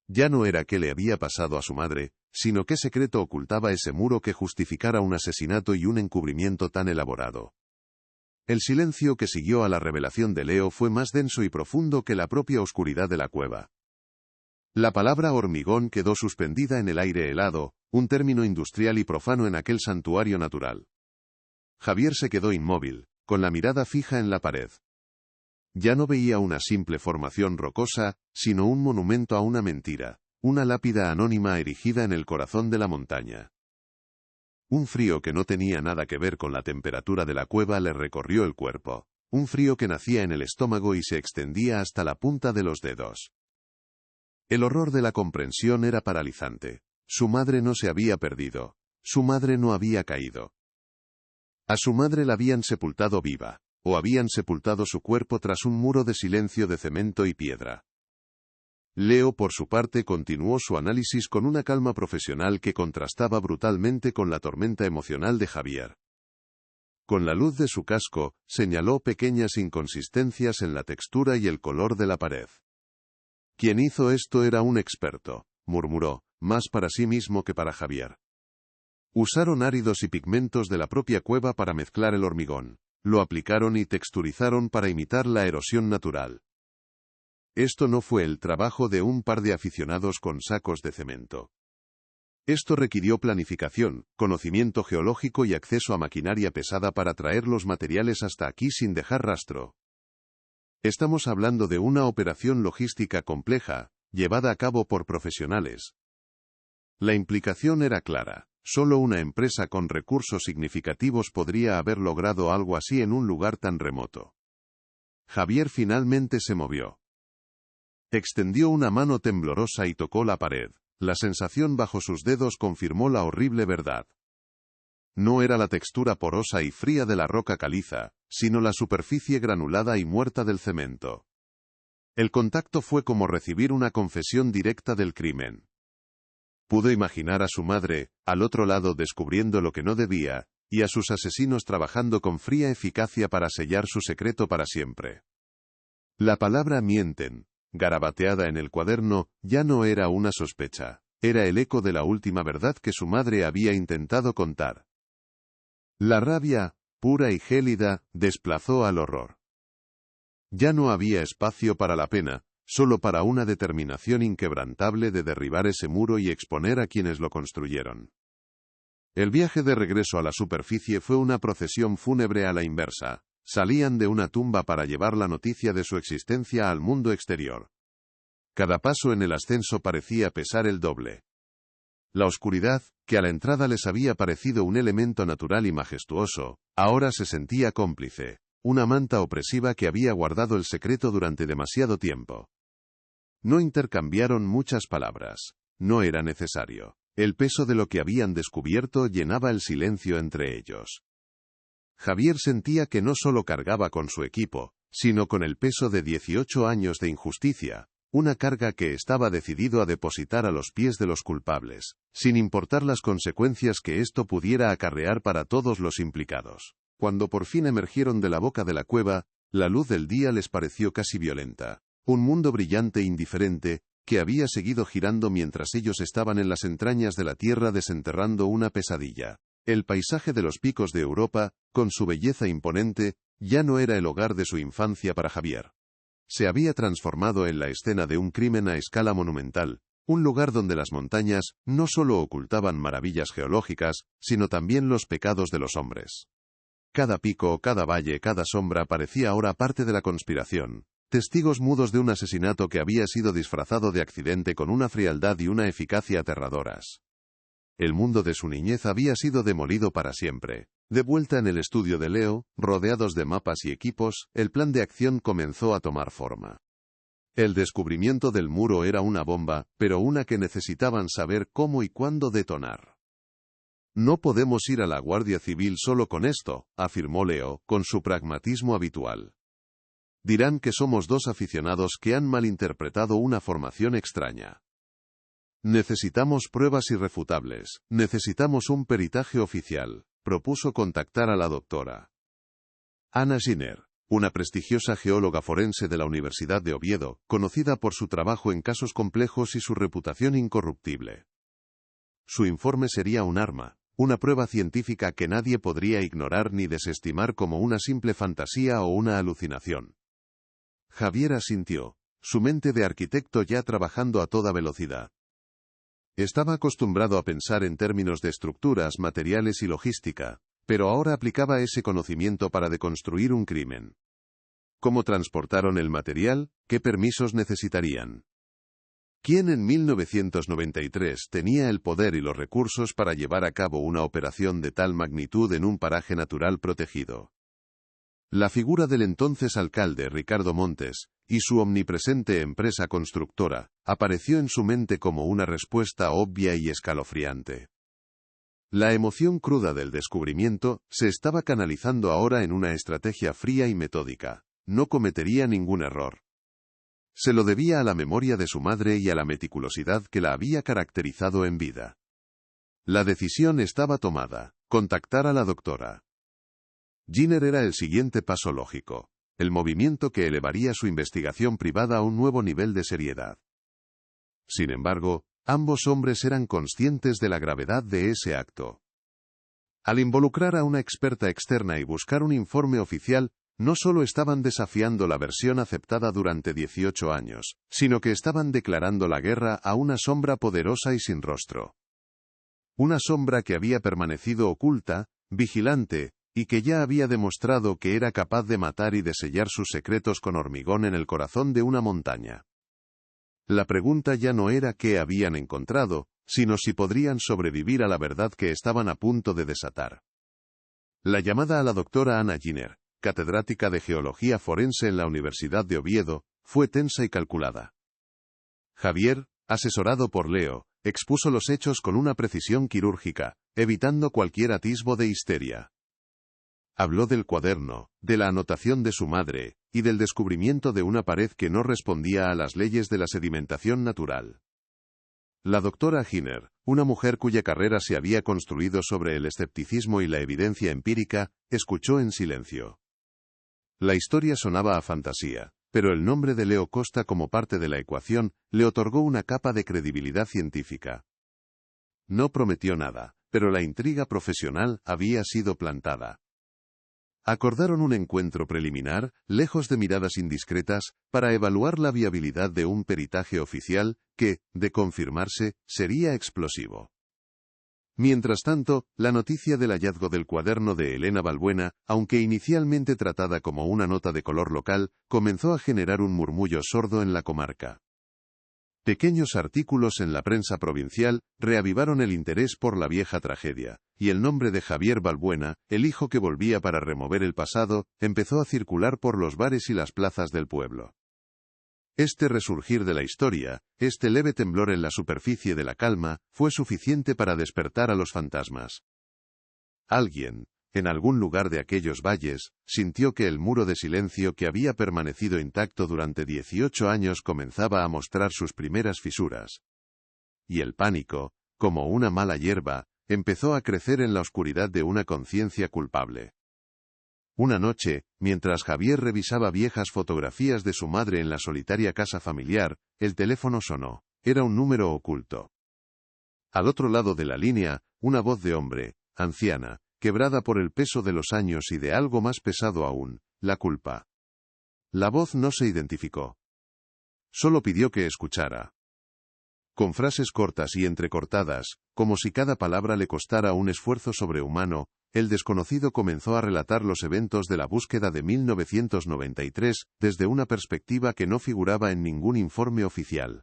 A: Ya no era qué le había pasado a su madre, sino qué secreto ocultaba ese muro que justificara un asesinato y un encubrimiento tan elaborado. El silencio que siguió a la revelación de Leo fue más denso y profundo que la propia oscuridad de la cueva. La palabra hormigón quedó suspendida en el aire helado, un término industrial y profano en aquel santuario natural. Javier se quedó inmóvil, con la mirada fija en la pared. Ya no veía una simple formación rocosa, sino un monumento a una mentira, una lápida anónima erigida en el corazón de la montaña. Un frío que no tenía nada que ver con la temperatura de la cueva le recorrió el cuerpo, un frío que nacía en el estómago y se extendía hasta la punta de los dedos. El horror de la comprensión era paralizante. Su madre no se había perdido. Su madre no había caído. A su madre la habían sepultado viva, o habían sepultado su cuerpo tras un muro de silencio de cemento y piedra. Leo, por su parte, continuó su análisis con una calma profesional que contrastaba brutalmente con la tormenta emocional de Javier. Con la luz de su casco, señaló pequeñas inconsistencias en la textura y el color de la pared. Quien hizo esto era un experto, murmuró, más para sí mismo que para Javier. Usaron áridos y pigmentos de la propia cueva para mezclar el hormigón. Lo aplicaron y texturizaron para imitar la erosión natural. Esto no fue el trabajo de un par de aficionados con sacos de cemento. Esto requirió planificación, conocimiento geológico y acceso a maquinaria pesada para traer los materiales hasta aquí sin dejar rastro. Estamos hablando de una operación logística compleja, llevada a cabo por profesionales. La implicación era clara. Solo una empresa con recursos significativos podría haber logrado algo así en un lugar tan remoto. Javier finalmente se movió. Extendió una mano temblorosa y tocó la pared. La sensación bajo sus dedos confirmó la horrible verdad. No era la textura porosa y fría de la roca caliza, sino la superficie granulada y muerta del cemento. El contacto fue como recibir una confesión directa del crimen. Pudo imaginar a su madre, al otro lado descubriendo lo que no debía, y a sus asesinos trabajando con fría eficacia para sellar su secreto para siempre. La palabra mienten, garabateada en el cuaderno, ya no era una sospecha, era el eco de la última verdad que su madre había intentado contar. La rabia, pura y gélida, desplazó al horror. Ya no había espacio para la pena, solo para una determinación inquebrantable de derribar ese muro y exponer a quienes lo construyeron. El viaje de regreso a la superficie fue una procesión fúnebre a la inversa. Salían de una tumba para llevar la noticia de su existencia al mundo exterior. Cada paso en el ascenso parecía pesar el doble. La oscuridad, que a la entrada les había parecido un elemento natural y majestuoso, ahora se sentía cómplice, una manta opresiva que había guardado el secreto durante demasiado tiempo. No intercambiaron muchas palabras. No era necesario. El peso de lo que habían descubierto llenaba el silencio entre ellos. Javier sentía que no solo cargaba con su equipo, sino con el peso de 18 años de injusticia, una carga que estaba decidido a depositar a los pies de los culpables, sin importar las consecuencias que esto pudiera acarrear para todos los implicados. Cuando por fin emergieron de la boca de la cueva, la luz del día les pareció casi violenta. Un mundo brillante e indiferente, que había seguido girando mientras ellos estaban en las entrañas de la Tierra desenterrando una pesadilla. El paisaje de los picos de Europa, con su belleza imponente, ya no era el hogar de su infancia para Javier. Se había transformado en la escena de un crimen a escala monumental, un lugar donde las montañas no solo ocultaban maravillas geológicas, sino también los pecados de los hombres. Cada pico, cada valle, cada sombra parecía ahora parte de la conspiración, testigos mudos de un asesinato que había sido disfrazado de accidente con una frialdad y una eficacia aterradoras. El mundo de su niñez había sido demolido para siempre. De vuelta en el estudio de Leo, rodeados de mapas y equipos, el plan de acción comenzó a tomar forma. El descubrimiento del muro era una bomba, pero una que necesitaban saber cómo y cuándo detonar. No podemos ir a la Guardia Civil solo con esto, afirmó Leo, con su pragmatismo habitual. Dirán que somos dos aficionados que han malinterpretado una formación extraña. Necesitamos pruebas irrefutables, necesitamos un peritaje oficial, propuso contactar a la doctora Anna Giner, una prestigiosa geóloga forense de la Universidad de Oviedo, conocida por su trabajo en casos complejos y su reputación incorruptible. Su informe sería un arma, una prueba científica que nadie podría ignorar ni desestimar como una simple fantasía o una alucinación. Javier asintió, su mente de arquitecto ya trabajando a toda velocidad. Estaba acostumbrado a pensar en términos de estructuras, materiales y logística, pero ahora aplicaba ese conocimiento para deconstruir un crimen. ¿Cómo transportaron el material? ¿Qué permisos necesitarían? ¿Quién en 1993 tenía el poder y los recursos para llevar a cabo una operación de tal magnitud en un paraje natural protegido? La figura del entonces alcalde Ricardo Montes, y su omnipresente empresa constructora, apareció en su mente como una respuesta obvia y escalofriante. La emoción cruda del descubrimiento se estaba canalizando ahora en una estrategia fría y metódica. No cometería ningún error. Se lo debía a la memoria de su madre y a la meticulosidad que la había caracterizado en vida. La decisión estaba tomada: contactar a la doctora Giner era el siguiente paso lógico, el movimiento que elevaría su investigación privada a un nuevo nivel de seriedad. Sin embargo, ambos hombres eran conscientes de la gravedad de ese acto. Al involucrar a una experta externa y buscar un informe oficial, no solo estaban desafiando la versión aceptada durante 18 años, sino que estaban declarando la guerra a una sombra poderosa y sin rostro. Una sombra que había permanecido oculta, vigilante, y que ya había demostrado que era capaz de matar y de sellar sus secretos con hormigón en el corazón de una montaña. La pregunta ya no era qué habían encontrado, sino si podrían sobrevivir a la verdad que estaban a punto de desatar. La llamada a la doctora Anna Giner, catedrática de Geología Forense en la Universidad de Oviedo, fue tensa y calculada. Javier, asesorado por Leo, expuso los hechos con una precisión quirúrgica, evitando cualquier atisbo de histeria. Habló del cuaderno, de la anotación de su madre, y del descubrimiento de una pared que no respondía a las leyes de la sedimentación natural. La doctora Giner, una mujer cuya carrera se había construido sobre el escepticismo y la evidencia empírica, escuchó en silencio. La historia sonaba a fantasía, pero el nombre de Leo Costa como parte de la ecuación le otorgó una capa de credibilidad científica. No prometió nada, pero la intriga profesional había sido plantada. Acordaron un encuentro preliminar, lejos de miradas indiscretas, para evaluar la viabilidad de un peritaje oficial que, de confirmarse, sería explosivo. Mientras tanto, la noticia del hallazgo del cuaderno de Elena Balbuena, aunque inicialmente tratada como una nota de color local, comenzó a generar un murmullo sordo en la comarca. Pequeños artículos en la prensa provincial reavivaron el interés por la vieja tragedia, y el nombre de Javier Balbuena, el hijo que volvía para remover el pasado, empezó a circular por los bares y las plazas del pueblo. Este resurgir de la historia, este leve temblor en la superficie de la calma, fue suficiente para despertar a los fantasmas. Alguien, en algún lugar de aquellos valles, sintió que el muro de silencio que había permanecido intacto durante 18 años comenzaba a mostrar sus primeras fisuras. Y el pánico, como una mala hierba, empezó a crecer en la oscuridad de una conciencia culpable. Una noche, mientras Javier revisaba viejas fotografías de su madre en la solitaria casa familiar, el teléfono sonó. Era un número oculto. Al otro lado de la línea, una voz de hombre, anciana, quebrada por el peso de los años y de algo más pesado aún, la culpa. La voz no se identificó. Solo pidió que escuchara. Con frases cortas y entrecortadas, como si cada palabra le costara un esfuerzo sobrehumano, el desconocido comenzó a relatar los eventos de la búsqueda de 1993, desde una perspectiva que no figuraba en ningún informe oficial.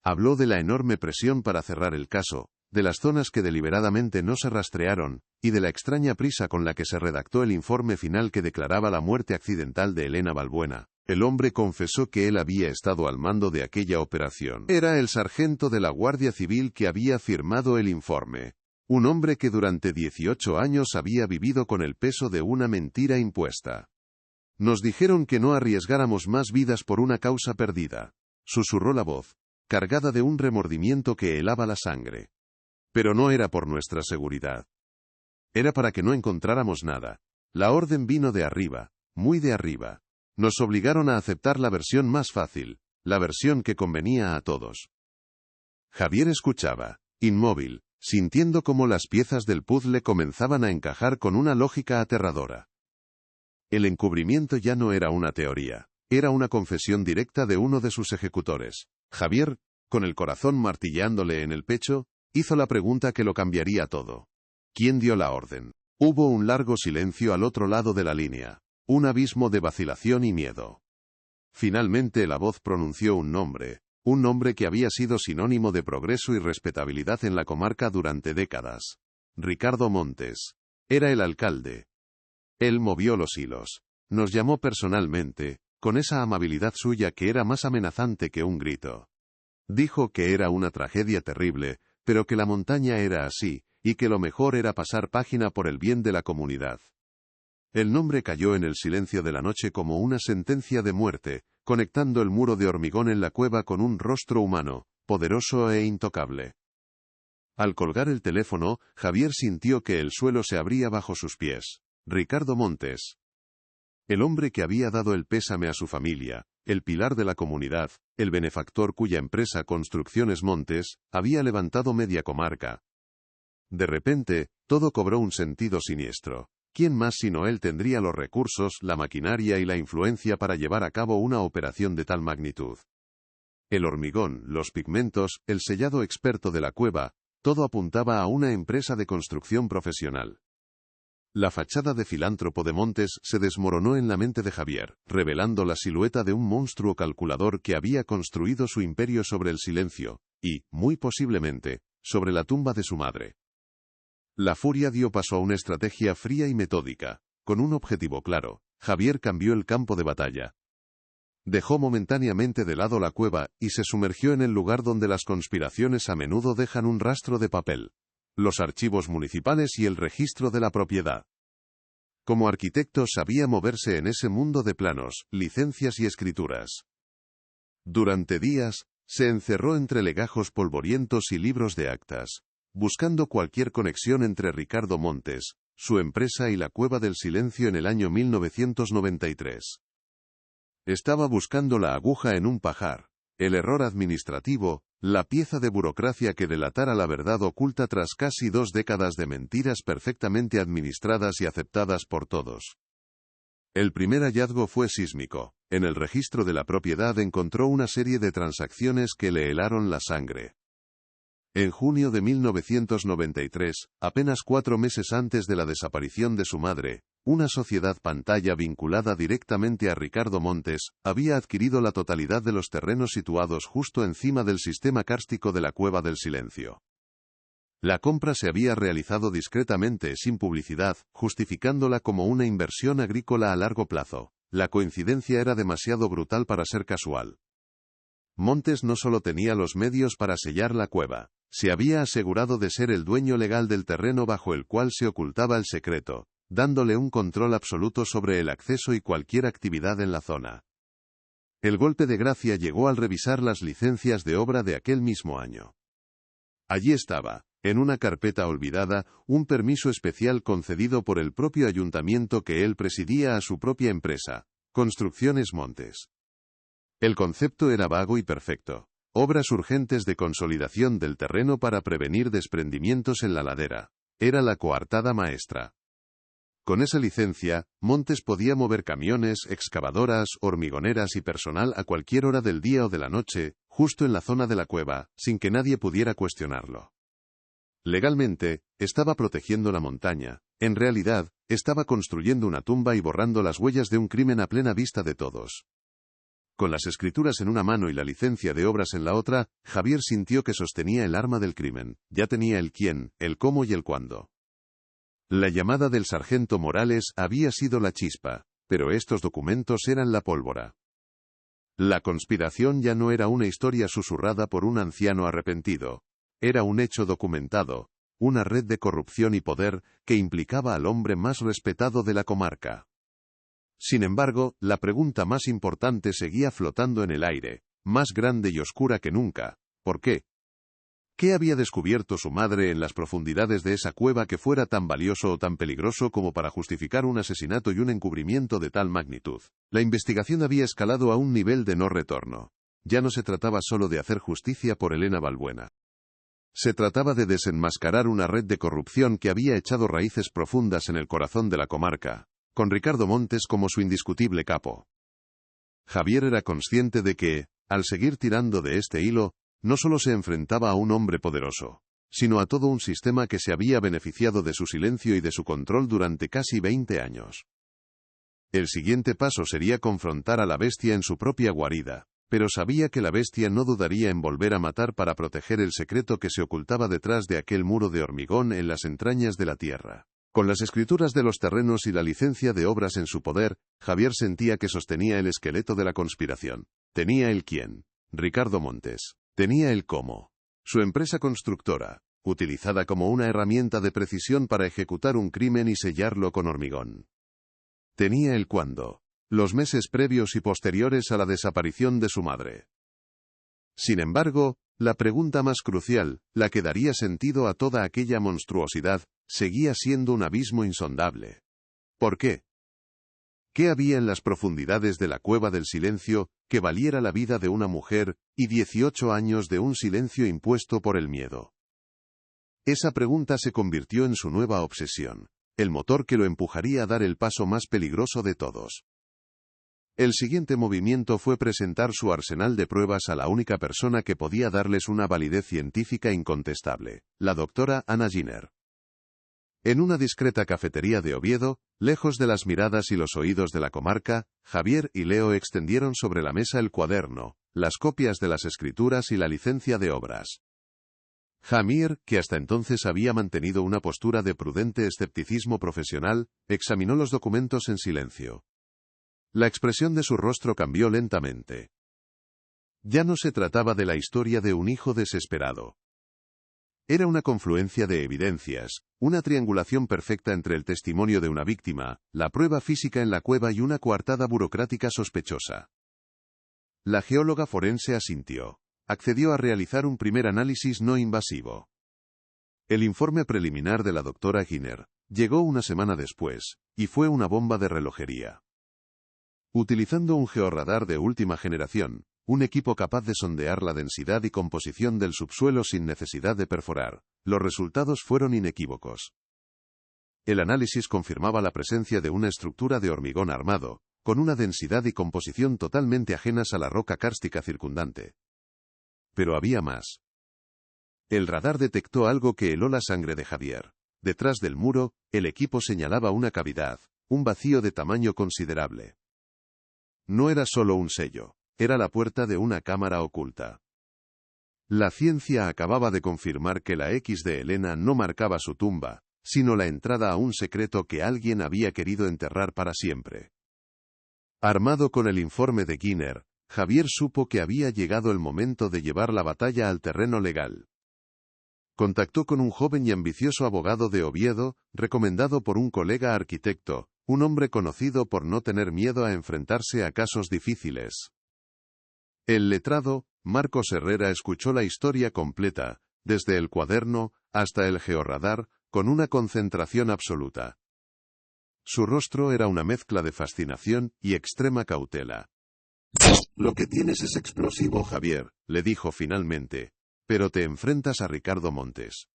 A: Habló de la enorme presión para cerrar el caso, de las zonas que deliberadamente no se rastrearon, y de la extraña prisa con la que se redactó el informe final que declaraba la muerte accidental de Elena Balbuena. El hombre confesó que él había estado al mando de aquella operación. Era el sargento de la Guardia Civil que había firmado el informe. Un hombre que durante 18 años había vivido con el peso de una mentira impuesta. Nos dijeron que no arriesgáramos más vidas por una causa perdida. Susurró la voz, cargada de un remordimiento que helaba la sangre. Pero no era por nuestra seguridad. Era para que no encontráramos nada. La orden vino de arriba, muy de arriba. Nos obligaron a aceptar la versión más fácil, la versión que convenía a todos. Javier escuchaba, inmóvil, sintiendo cómo las piezas del puzzle comenzaban a encajar con una lógica aterradora. El encubrimiento ya no era una teoría, era una confesión directa de uno de sus ejecutores. Javier, con el corazón martilleándole en el pecho, hizo la pregunta que lo cambiaría todo. ¿Quién dio la orden? Hubo un largo silencio al otro lado de la línea, un abismo de vacilación y miedo. Finalmente la voz pronunció un nombre que había sido sinónimo de progreso y respetabilidad en la comarca durante décadas. Ricardo Montes. Era el alcalde. Él movió los hilos. Nos llamó personalmente, con esa amabilidad suya que era más amenazante que un grito. Dijo que era una tragedia terrible, pero que la montaña era así, y que lo mejor era pasar página por el bien de la comunidad. El nombre cayó en el silencio de la noche como una sentencia de muerte, conectando el muro de hormigón en la cueva con un rostro humano, poderoso e intocable. Al colgar el teléfono, Javier sintió que el suelo se abría bajo sus pies. Ricardo Montes. El hombre que había dado el pésame a su familia, el pilar de la comunidad, el benefactor cuya empresa Construcciones Montes había levantado media comarca. De repente, todo cobró un sentido siniestro. ¿Quién más sino él tendría los recursos, la maquinaria y la influencia para llevar a cabo una operación de tal magnitud? El hormigón, los pigmentos, el sellado experto de la cueva, todo apuntaba a una empresa de construcción profesional. La fachada de filántropo de Montes se desmoronó en la mente de Javier, revelando la silueta de un monstruo calculador que había construido su imperio sobre el silencio, y, muy posiblemente, sobre la tumba de su madre. La furia dio paso a una estrategia fría y metódica. Con un objetivo claro, Javier cambió el campo de batalla. Dejó momentáneamente de lado la cueva y se sumergió en el lugar donde las conspiraciones a menudo dejan un rastro de papel: los archivos municipales y el registro de la propiedad. Como arquitecto sabía moverse en ese mundo de planos, licencias y escrituras. Durante días, se encerró entre legajos polvorientos y libros de actas, buscando cualquier conexión entre Ricardo Montes, su empresa y la Cueva del Silencio en el año 1993. Estaba buscando la aguja en un pajar, el error administrativo, la pieza de burocracia que delatara la verdad oculta tras casi 2 décadas de mentiras perfectamente administradas y aceptadas por todos. El primer hallazgo fue sísmico. En el registro de la propiedad encontró una serie de transacciones que le helaron la sangre. En junio de 1993, apenas 4 meses antes de la desaparición de su madre, una sociedad pantalla vinculada directamente a Ricardo Montes había adquirido la totalidad de los terrenos situados justo encima del sistema kárstico de la Cueva del Silencio. La compra se había realizado discretamente, sin publicidad, justificándola como una inversión agrícola a largo plazo. La coincidencia era demasiado brutal para ser casual. Montes no solo tenía los medios para sellar la cueva, se había asegurado de ser el dueño legal del terreno bajo el cual se ocultaba el secreto, dándole un control absoluto sobre el acceso y cualquier actividad en la zona. El golpe de gracia llegó al revisar las licencias de obra de aquel mismo año. Allí estaba, En una carpeta olvidada, un permiso especial concedido por el propio ayuntamiento que él presidía a su propia empresa, Construcciones Montes. El concepto era vago y perfecto. Obras urgentes de consolidación del terreno para prevenir desprendimientos en la ladera. Era la coartada maestra. Con esa licencia, Montes podía mover camiones, excavadoras, hormigoneras y personal a cualquier hora del día o de la noche, justo en la zona de la cueva, sin que nadie pudiera cuestionarlo. Legalmente, estaba protegiendo la montaña. En realidad, estaba construyendo una tumba y borrando las huellas de un crimen a plena vista de todos. Con las escrituras en una mano y la licencia de obras en la otra, Javier sintió que sostenía el arma del crimen. Ya tenía el quién, el cómo y el cuándo. La llamada del sargento Morales había sido la chispa, pero estos documentos eran la pólvora. La conspiración ya no era una historia susurrada por un anciano arrepentido. Era un hecho documentado, una red de corrupción y poder que implicaba al hombre más respetado de la comarca. Sin embargo, la pregunta más importante seguía flotando en el aire, más grande y oscura que nunca. ¿Por qué? ¿Qué había descubierto su madre en las profundidades de esa cueva que fuera tan valioso o tan peligroso como para justificar un asesinato y un encubrimiento de tal magnitud? La investigación había escalado a un nivel de no retorno. Ya no se trataba solo de hacer justicia por Elena Balbuena. Se trataba de desenmascarar una red de corrupción que había echado raíces profundas en el corazón de la comarca, con Ricardo Montes como su indiscutible capo. Javier era consciente de que, al seguir tirando de este hilo, no solo se enfrentaba a un hombre poderoso, sino a todo un sistema que se había beneficiado de su silencio y de su control durante casi 20 años. El siguiente paso sería confrontar a la bestia en su propia guarida, pero sabía que la bestia no dudaría en volver a matar para proteger el secreto que se ocultaba detrás de aquel muro de hormigón en las entrañas de la tierra. Con las escrituras de los terrenos y la licencia de obras en su poder, Javier sentía que sostenía el esqueleto de la conspiración. Tenía el quién, Ricardo Montes. Tenía el cómo, su empresa constructora, utilizada como una herramienta de precisión para ejecutar un crimen y sellarlo con hormigón. Tenía el cuándo, los meses previos y posteriores a la desaparición de su madre. Sin embargo, la pregunta más crucial, la que daría sentido a toda aquella monstruosidad, seguía siendo un abismo insondable. ¿Por qué? ¿Qué había en las profundidades de la cueva del silencio que valiera la vida de una mujer y 18 años de un silencio impuesto por el miedo? Esa pregunta se convirtió en su nueva obsesión, el motor que lo empujaría a dar el paso más peligroso de todos. El siguiente movimiento fue presentar su arsenal de pruebas a la única persona que podía darles una validez científica incontestable, la doctora Anna Giner. En una discreta cafetería de Oviedo, lejos de las miradas y los oídos de la comarca, Javier y Leo extendieron sobre la mesa el cuaderno, las copias de las escrituras y la licencia de obras. Javier, que hasta entonces había mantenido una postura de prudente escepticismo profesional, examinó los documentos en silencio. La expresión de su rostro cambió lentamente. Ya no se trataba de la historia de un hijo desesperado. Era una confluencia de evidencias, una triangulación perfecta entre el testimonio de una víctima, la prueba física en la cueva y una coartada burocrática sospechosa. La geóloga forense asintió. Accedió a realizar un primer análisis no invasivo. El informe preliminar de la doctora Giner llegó una semana después, y fue una bomba de relojería. Utilizando un georradar de última generación, un equipo capaz de sondear la densidad y composición del subsuelo sin necesidad de perforar, los resultados fueron inequívocos. El análisis confirmaba la presencia de una estructura de hormigón armado, con una densidad y composición totalmente ajenas a la roca kárstica circundante. Pero había más. El radar detectó algo que heló la sangre de Javier. Detrás del muro, el equipo señalaba una cavidad, un vacío de tamaño considerable. No era solo un sello, era la puerta de una cámara oculta. La ciencia acababa de confirmar que la X de Elena no marcaba su tumba, sino la entrada a un secreto que alguien había querido enterrar para siempre. Armado con el informe de Giner, Javier supo que había llegado el momento de llevar la batalla al terreno legal. Contactó con un joven y ambicioso abogado de Oviedo, recomendado por un colega arquitecto, un hombre conocido por no tener miedo a enfrentarse a casos difíciles. El letrado, Marcos Herrera, escuchó la historia completa, desde el cuaderno, hasta el georradar, con una concentración absoluta. Su rostro era una mezcla de fascinación y extrema cautela. «Lo que tienes es explosivo, Javier», le dijo finalmente, «pero te enfrentas a Ricardo Montes.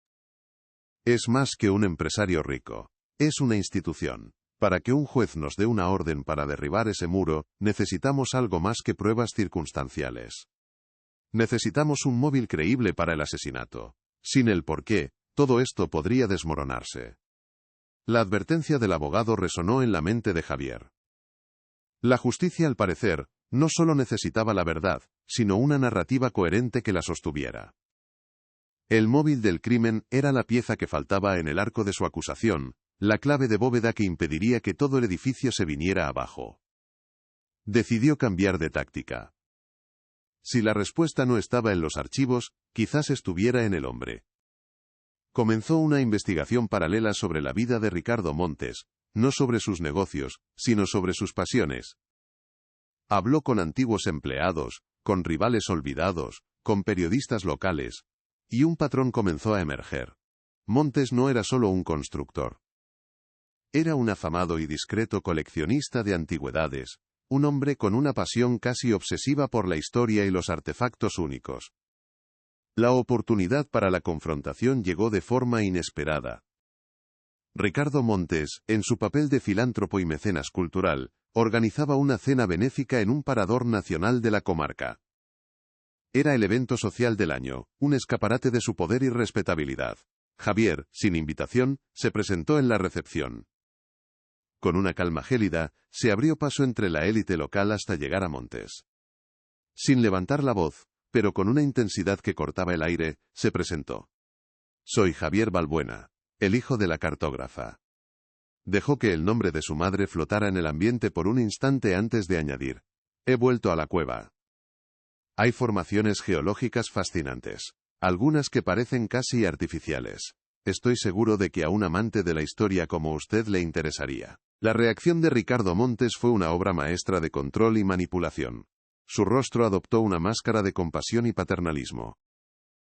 A: Es más que un empresario rico. Es una institución. Para que un juez nos dé una orden para derribar ese muro, necesitamos algo más que pruebas circunstanciales. Necesitamos un móvil creíble para el asesinato. Sin el porqué, todo esto podría desmoronarse». La advertencia del abogado resonó en la mente de Javier. La justicia, al parecer, no solo necesitaba la verdad, sino una narrativa coherente que la sostuviera. El móvil del crimen era la pieza que faltaba en el arco de su acusación, la clave de bóveda que impediría que todo el edificio se viniera abajo. Decidió cambiar de táctica. Si la respuesta no estaba en los archivos, quizás estuviera en el hombre. Comenzó una investigación paralela sobre la vida de Ricardo Montes, no sobre sus negocios, sino sobre sus pasiones. Habló con antiguos empleados, con rivales olvidados, con periodistas locales, y un patrón comenzó a emerger. Montes no era solo un constructor. Era un afamado y discreto coleccionista de antigüedades, un hombre con una pasión casi obsesiva por la historia y los artefactos únicos. La oportunidad para la confrontación llegó de forma inesperada. Ricardo Montes, en su papel de filántropo y mecenas cultural, organizaba una cena benéfica en un parador nacional de la comarca. Era el evento social del año, un escaparate de su poder y respetabilidad. Javier, sin invitación, se presentó en la recepción. Con una calma gélida, se abrió paso entre la élite local hasta llegar a Montes. Sin levantar la voz, pero con una intensidad que cortaba el aire, se presentó. «Soy Javier Balbuena, el hijo de la cartógrafa». Dejó que el nombre de su madre flotara en el ambiente por un instante antes de añadir: «He vuelto a la cueva. Hay formaciones geológicas fascinantes, algunas que parecen casi artificiales. Estoy seguro de que a un amante de la historia como usted le interesaría». La reacción de Ricardo Montes fue una obra maestra de control y manipulación. Su rostro adoptó una máscara de compasión y paternalismo.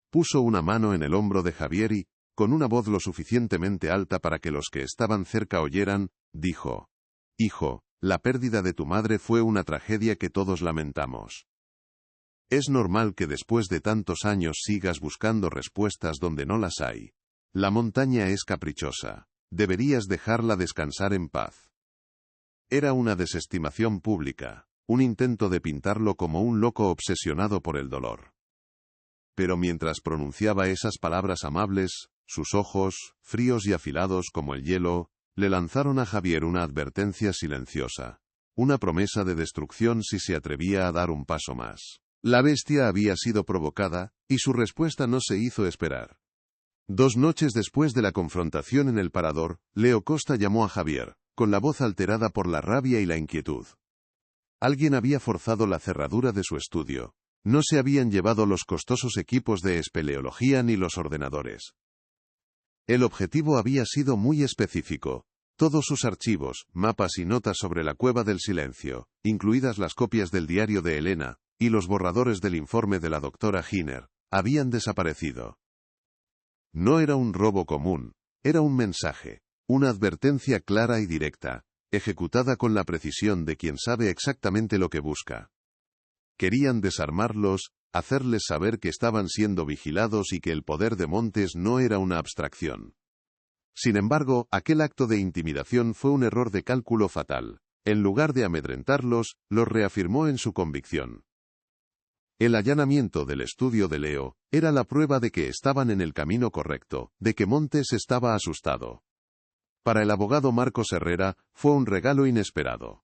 A: Puso una mano en el hombro de Javier y, con una voz lo suficientemente alta para que los que estaban cerca oyeran, dijo: «Hijo, la pérdida de tu madre fue una tragedia que todos lamentamos. Es normal que después de tantos años sigas buscando respuestas donde no las hay. La montaña es caprichosa. Deberías dejarla descansar en paz». Era una desestimación pública, un intento de pintarlo como un loco obsesionado por el dolor. Pero mientras pronunciaba esas palabras amables, sus ojos, fríos y afilados como el hielo, le lanzaron a Javier una advertencia silenciosa, una promesa de destrucción si se atrevía a dar un paso más. La bestia había sido provocada, y su respuesta no se hizo esperar. 2 noches después de la confrontación en el parador, Leo Costa llamó a Javier, con la voz alterada por la rabia y la inquietud. Alguien había forzado la cerradura de su estudio. No se habían llevado los costosos equipos de espeleología ni los ordenadores. El objetivo había sido muy específico. Todos sus archivos, mapas y notas sobre la Cueva del Silencio, incluidas las copias del diario de Elena, y los borradores del informe de la doctora Giner, habían desaparecido. No era un robo común, era un mensaje, una advertencia clara y directa, ejecutada con la precisión de quien sabe exactamente lo que busca. Querían desarmarlos, hacerles saber que estaban siendo vigilados y que el poder de Montes no era una abstracción. Sin embargo, aquel acto de intimidación fue un error de cálculo fatal. En lugar de amedrentarlos, los reafirmó en su convicción. El allanamiento del estudio de Leo era la prueba de que estaban en el camino correcto, de que Montes estaba asustado. Para el abogado Marcos Herrera, fue un regalo inesperado.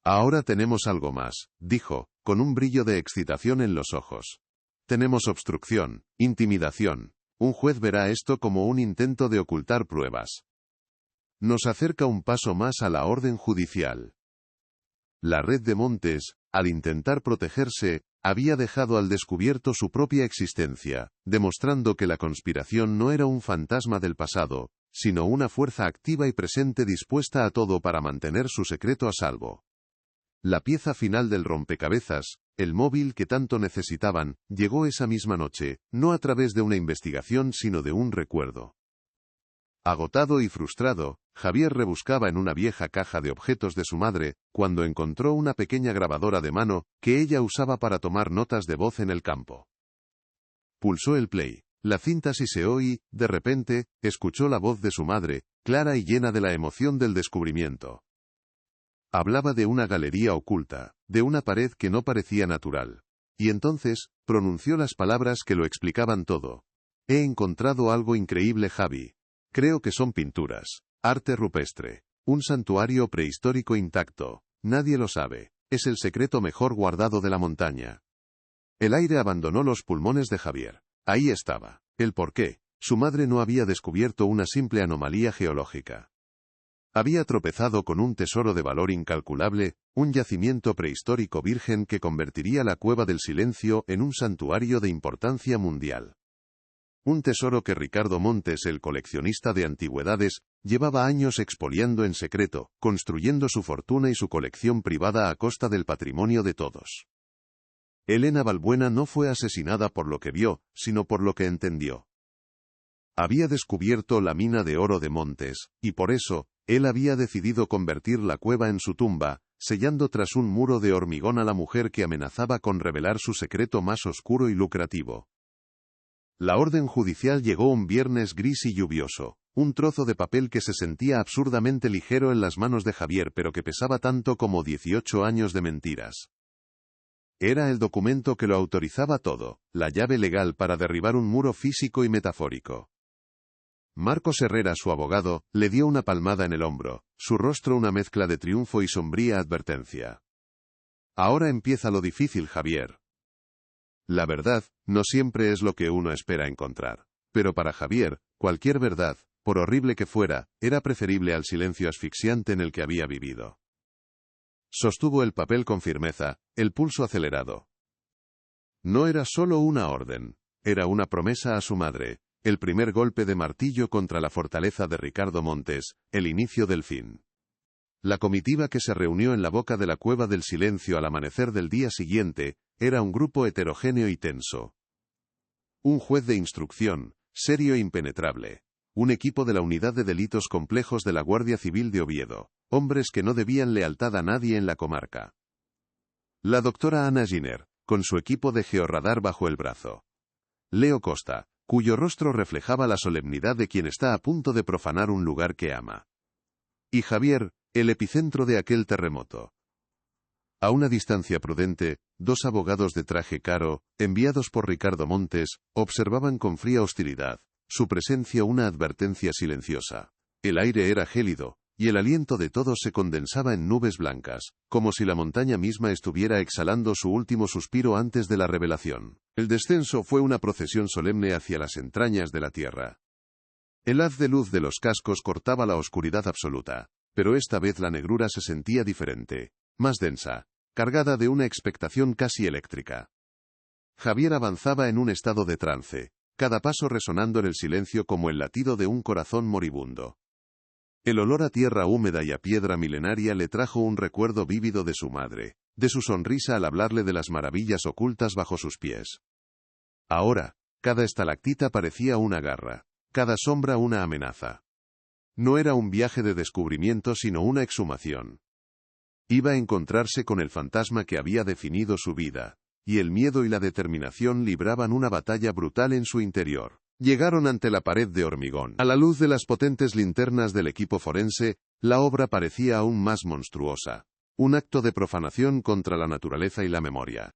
A: «Ahora tenemos algo más», dijo, con un brillo de excitación en los ojos. «Tenemos obstrucción, intimidación. Un juez verá esto como un intento de ocultar pruebas. Nos acerca un paso más a la orden judicial». La red de Montes, al intentar protegerse, había dejado al descubierto su propia existencia, demostrando que la conspiración no era un fantasma del pasado, sino una fuerza activa y presente dispuesta a todo para mantener su secreto a salvo. La pieza final del rompecabezas, El móvil que tanto necesitaban, llegó esa misma noche, no a través de una investigación sino de un recuerdo. Agotado y frustrado, Javier rebuscaba en una vieja caja de objetos de su madre, cuando encontró una pequeña grabadora de mano, que ella usaba para tomar notas de voz en el campo. Pulsó el play. La cinta siseó y, de repente, escuchó la voz de su madre, clara y llena de la emoción del descubrimiento. Hablaba de una galería oculta, de una pared que no parecía natural. Y entonces, pronunció las palabras que lo explicaban todo. He encontrado algo increíble, Javi. Creo que son pinturas. Arte rupestre. Un santuario prehistórico intacto. Nadie lo sabe. Es el secreto mejor guardado de la montaña. El aire abandonó los pulmones de Javier. Ahí estaba. El porqué. Su madre no había descubierto una simple anomalía geológica. Había tropezado con un tesoro de valor incalculable, un yacimiento prehistórico virgen que convertiría la Cueva del Silencio en un santuario de importancia mundial. Un tesoro que Ricardo Montes, el coleccionista de antigüedades, llevaba años expoliando en secreto, construyendo su fortuna y su colección privada a costa del patrimonio de todos. Elena Balbuena no fue asesinada por lo que vio, sino por lo que entendió. Había descubierto la mina de oro de Montes, y por eso, él había decidido convertir la cueva en su tumba, sellando tras un muro de hormigón a la mujer que amenazaba con revelar su secreto más oscuro y lucrativo. La orden judicial llegó un viernes gris y lluvioso, un trozo de papel que se sentía absurdamente ligero en las manos de Javier pero que pesaba tanto como 18 años de mentiras. Era el documento que lo autorizaba todo, la llave legal para derribar un muro físico y metafórico. Marcos Herrera, su abogado, le dio una palmada en el hombro, su rostro una mezcla de triunfo y sombría advertencia. Ahora empieza lo difícil, Javier. La verdad, no siempre es lo que uno espera encontrar. Pero para Javier, cualquier verdad, por horrible que fuera, era preferible al silencio asfixiante en el que había vivido. Sostuvo el papel con firmeza, el pulso acelerado. No era solo una orden, era una promesa a su madre, el primer golpe de martillo contra la fortaleza de Ricardo Montes, el inicio del fin. La comitiva que se reunió en la boca de la Cueva del Silencio al amanecer del día siguiente, era un grupo heterogéneo y tenso. Un juez de instrucción, serio e impenetrable. Un equipo de la Unidad de Delitos Complejos de la Guardia Civil de Oviedo, hombres que no debían lealtad a nadie en la comarca. La doctora Ana Giner, con su equipo de georradar bajo el brazo. Leo Costa, cuyo rostro reflejaba la solemnidad de quien está a punto de profanar un lugar que ama. Y Javier, el epicentro de aquel terremoto. A una distancia prudente, dos abogados de traje caro, enviados por Ricardo Montes, observaban con fría hostilidad, su presencia una advertencia silenciosa. El aire era gélido, y el aliento de todos se condensaba en nubes blancas, como si la montaña misma estuviera exhalando su último suspiro antes de la revelación. El descenso fue una procesión solemne hacia las entrañas de la tierra. El haz de luz de los cascos cortaba la oscuridad absoluta, pero esta vez la negrura se sentía diferente, más densa, cargada de una expectación casi eléctrica. Javier avanzaba en un estado de trance, cada paso resonando en el silencio como el latido de un corazón moribundo. El olor a tierra húmeda y a piedra milenaria le trajo un recuerdo vívido de su madre, de su sonrisa al hablarle de las maravillas ocultas bajo sus pies. Ahora, cada estalactita parecía una garra, cada sombra una amenaza. No era un viaje de descubrimiento sino una exhumación. Iba a encontrarse con el fantasma que había definido su vida, y el miedo y la determinación libraban una batalla brutal en su interior. Llegaron ante la pared de hormigón. A la luz de las potentes linternas del equipo forense, la obra parecía aún más monstruosa. Un acto de profanación contra la naturaleza y la memoria.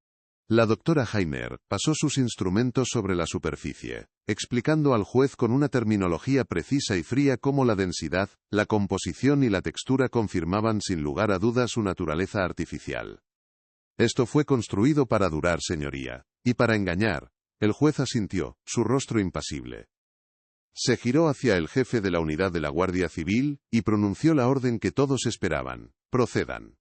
A: La doctora Heiner pasó sus instrumentos sobre la superficie, explicando al juez con una terminología precisa y fría cómo la densidad, la composición y la textura confirmaban sin lugar a dudas su naturaleza artificial. Esto fue construido para durar, señoría, y para engañar. El juez asintió, su rostro impasible. Se giró hacia el jefe de la unidad de la Guardia Civil, y pronunció la orden que todos esperaban: procedan.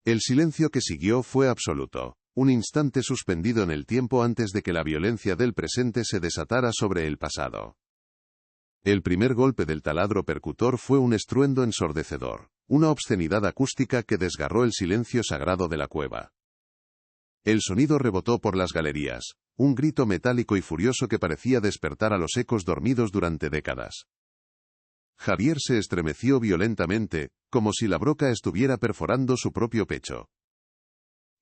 A: El silencio que siguió fue absoluto, un instante suspendido en el tiempo antes de que la violencia del presente se desatara sobre el pasado. El primer golpe del taladro percutor fue un estruendo ensordecedor, una obscenidad acústica que desgarró el silencio sagrado de la cueva. El sonido rebotó por las galerías, un grito metálico y furioso que parecía despertar a los ecos dormidos durante décadas. Javier se estremeció violentamente, como si la broca estuviera perforando su propio pecho.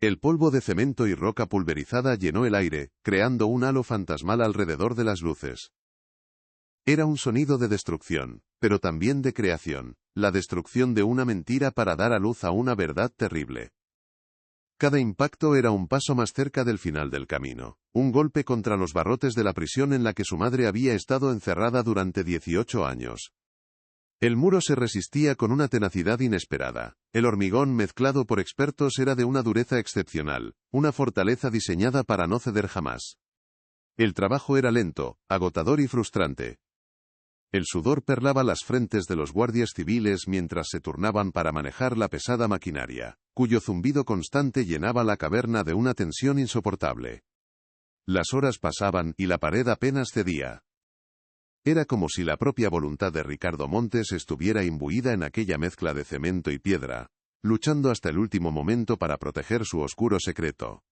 A: El polvo de cemento y roca pulverizada llenó el aire, creando un halo fantasmal alrededor de las luces. Era un sonido de destrucción, pero también de creación, la destrucción de una mentira para dar a luz a una verdad terrible. Cada impacto era un paso más cerca del final del camino, un golpe contra los barrotes de la prisión en la que su madre había estado encerrada durante 18 años. El muro se resistía con una tenacidad inesperada. El hormigón mezclado por expertos era de una dureza excepcional, una fortaleza diseñada para no ceder jamás. El trabajo era lento, agotador y frustrante. El sudor perlaba las frentes de los guardias civiles mientras se turnaban para manejar la pesada maquinaria, cuyo zumbido constante llenaba la caverna de una tensión insoportable. Las horas pasaban y la pared apenas cedía. Era como si la propia voluntad de Ricardo Montes estuviera imbuida en aquella mezcla de cemento y piedra, luchando hasta el último momento para proteger su oscuro secreto.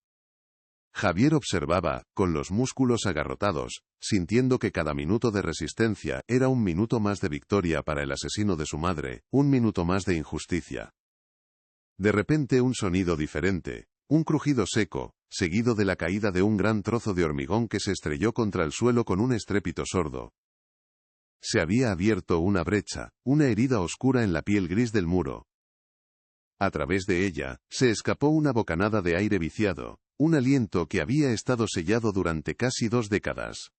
A: Javier observaba, con los músculos agarrotados, sintiendo que cada minuto de resistencia era un minuto más de victoria para el asesino de su madre, un minuto más de injusticia. De repente un sonido diferente, un crujido seco, seguido de la caída de un gran trozo de hormigón que se estrelló contra el suelo con un estrépito sordo. Se había abierto una brecha, una herida oscura en la piel gris del muro. A través de ella, se escapó una bocanada de aire viciado, un aliento que había estado sellado durante casi 2 décadas.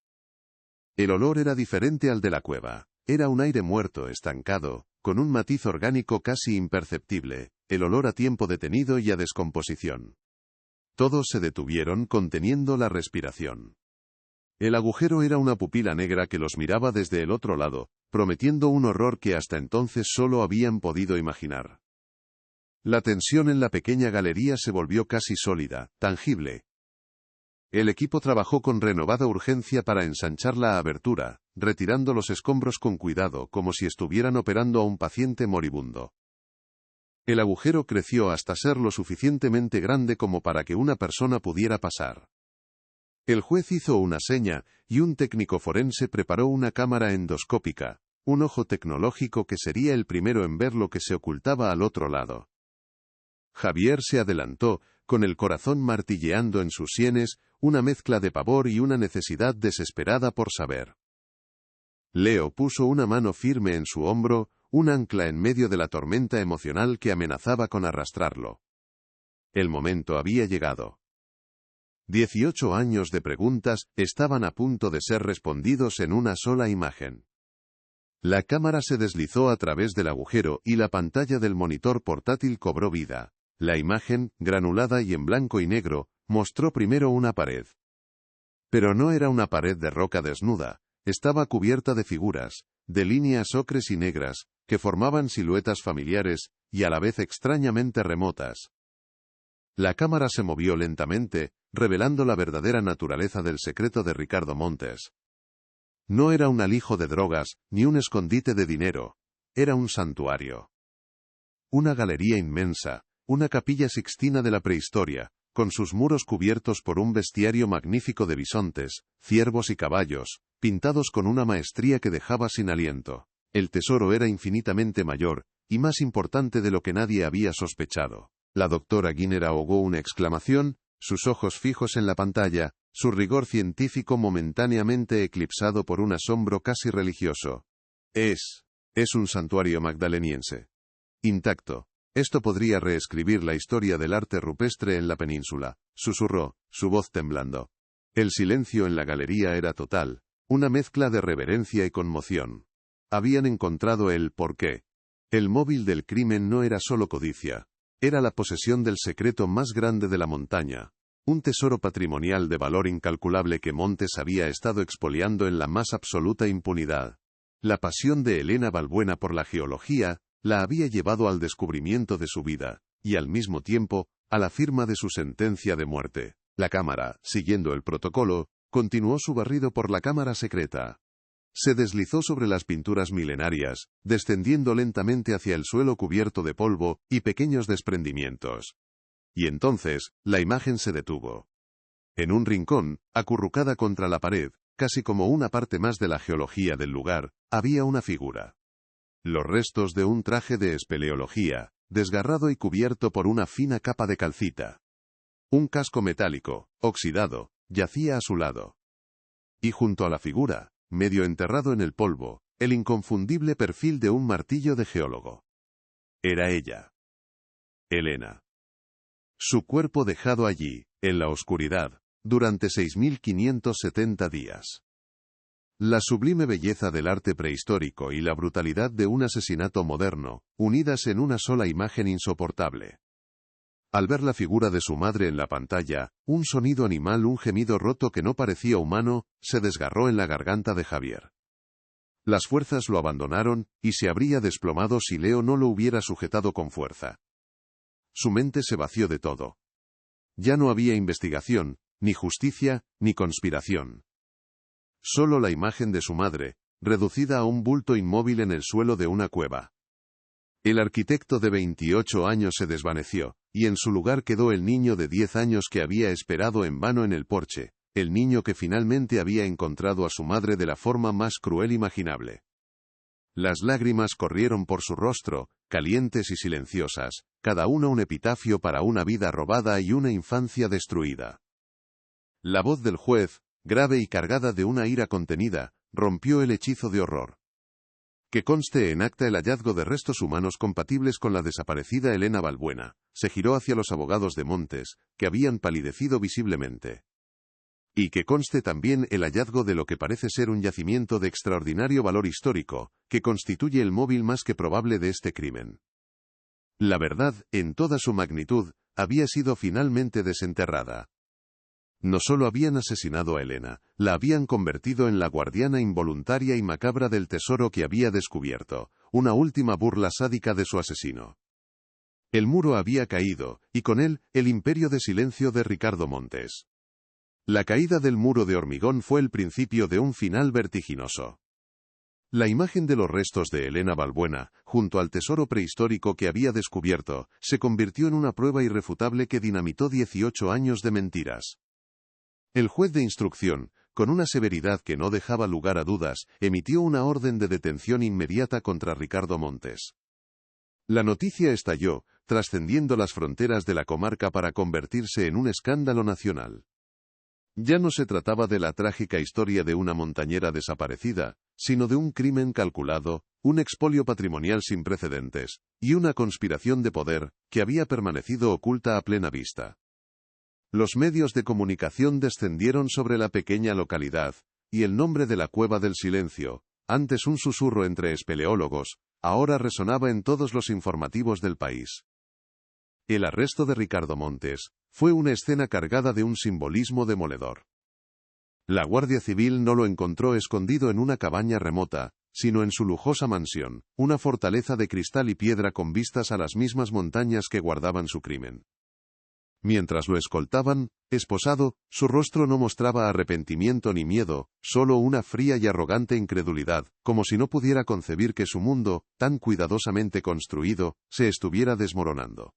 A: El olor era diferente al de la cueva. Era un aire muerto, estancado, con un matiz orgánico casi imperceptible, el olor a tiempo detenido y a descomposición. Todos se detuvieron conteniendo la respiración. El agujero era una pupila negra que los miraba desde el otro lado, prometiendo un horror que hasta entonces solo habían podido imaginar. La tensión en la pequeña galería se volvió casi sólida, tangible. El equipo trabajó con renovada urgencia para ensanchar la abertura, retirando los escombros con cuidado como si estuvieran operando a un paciente moribundo. El agujero creció hasta ser lo suficientemente grande como para que una persona pudiera pasar. El juez hizo una seña, y un técnico forense preparó una cámara endoscópica, un ojo tecnológico que sería el primero en ver lo que se ocultaba al otro lado. Javier se adelantó, con el corazón martilleando en sus sienes, una mezcla de pavor y una necesidad desesperada por saber. Leo puso una mano firme en su hombro, un ancla en medio de la tormenta emocional que amenazaba con arrastrarlo. El momento había llegado. 18 años de preguntas estaban a punto de ser respondidos en una sola imagen. La cámara se deslizó a través del agujero y la pantalla del monitor portátil cobró vida. La imagen, granulada y en blanco y negro, mostró primero una pared. Pero no era una pared de roca desnuda, estaba cubierta de figuras, de líneas ocres y negras, que formaban siluetas familiares, y a la vez extrañamente remotas. La cámara se movió lentamente, revelando la verdadera naturaleza del secreto de Ricardo Montes. No era un alijo de drogas, ni un escondite de dinero. Era un santuario. Una galería inmensa, una capilla sixtina de la prehistoria, con sus muros cubiertos por un bestiario magnífico de bisontes, ciervos y caballos, pintados con una maestría que dejaba sin aliento. El tesoro era infinitamente mayor, y más importante de lo que nadie había sospechado. La doctora Guinner ahogó una exclamación, sus ojos fijos en la pantalla, su rigor científico momentáneamente eclipsado por un asombro casi religioso. Es un santuario magdaleniense. Intacto. Esto podría reescribir la historia del arte rupestre en la península, susurró, su voz temblando. El silencio en la galería era total, una mezcla de reverencia y conmoción. Habían encontrado el porqué. El móvil del crimen no era solo codicia. Era la posesión del secreto más grande de la montaña, un tesoro patrimonial de valor incalculable que Montes había estado expoliando en la más absoluta impunidad. La pasión de Elena Balbuena por la geología la había llevado al descubrimiento de su vida, y al mismo tiempo, a la firma de su sentencia de muerte. La cámara, siguiendo el protocolo, continuó su barrido por la cámara secreta. Se deslizó sobre las pinturas milenarias, descendiendo lentamente hacia el suelo cubierto de polvo y pequeños desprendimientos. Y entonces, la imagen se detuvo. En un rincón, acurrucada contra la pared, casi como una parte más de la geología del lugar, había una figura. Los restos de un traje de espeleología, desgarrado y cubierto por una fina capa de calcita. Un casco metálico, oxidado, yacía a su lado. Y junto a la figura, medio enterrado en el polvo, el inconfundible perfil de un martillo de geólogo. Era ella. Elena. Su cuerpo dejado allí, en la oscuridad, durante 6.570 días. La sublime belleza del arte prehistórico y la brutalidad de un asesinato moderno, unidas en una sola imagen insoportable. Al ver la figura de su madre en la pantalla, un sonido animal, un gemido roto que no parecía humano, se desgarró en la garganta de Javier. Las fuerzas lo abandonaron, y se habría desplomado si Leo no lo hubiera sujetado con fuerza. Su mente se vació de todo. Ya no había investigación, ni justicia, ni conspiración. Solo la imagen de su madre, reducida a un bulto inmóvil en el suelo de una cueva. El arquitecto de 28 años se desvaneció, y en su lugar quedó el niño de 10 años que había esperado en vano en el porche, el niño que finalmente había encontrado a su madre de la forma más cruel imaginable. Las lágrimas corrieron por su rostro, calientes y silenciosas, cada una un epitafio para una vida robada y una infancia destruida. La voz del juez, grave y cargada de una ira contenida, rompió el hechizo de horror. Que conste en acta el hallazgo de restos humanos compatibles con la desaparecida Elena Balbuena. Se giró hacia los abogados de Montes, que habían palidecido visiblemente. Y que conste también el hallazgo de lo que parece ser un yacimiento de extraordinario valor histórico, que constituye el móvil más que probable de este crimen. La verdad, en toda su magnitud, había sido finalmente desenterrada. No solo habían asesinado a Elena, la habían convertido en la guardiana involuntaria y macabra del tesoro que había descubierto, una última burla sádica de su asesino. El muro había caído, y con él, el imperio de silencio de Ricardo Montes. La caída del muro de hormigón fue el principio de un final vertiginoso. La imagen de los restos de Elena Balbuena, junto al tesoro prehistórico que había descubierto, se convirtió en una prueba irrefutable que dinamitó 18 años de mentiras. El juez de instrucción, con una severidad que no dejaba lugar a dudas, emitió una orden de detención inmediata contra Ricardo Montes. La noticia estalló, trascendiendo las fronteras de la comarca para convertirse en un escándalo nacional. Ya no se trataba de la trágica historia de una montañera desaparecida, sino de un crimen calculado, un expolio patrimonial sin precedentes, y una conspiración de poder, que había permanecido oculta a plena vista. Los medios de comunicación descendieron sobre la pequeña localidad, y el nombre de la Cueva del Silencio, antes un susurro entre espeleólogos, ahora resonaba en todos los informativos del país. El arresto de Ricardo Montes fue una escena cargada de un simbolismo demoledor. La Guardia Civil no lo encontró escondido en una cabaña remota, sino en su lujosa mansión, una fortaleza de cristal y piedra con vistas a las mismas montañas que guardaban su crimen. Mientras lo escoltaban, esposado, su rostro no mostraba arrepentimiento ni miedo, solo una fría y arrogante incredulidad, como si no pudiera concebir que su mundo, tan cuidadosamente construido, se estuviera desmoronando.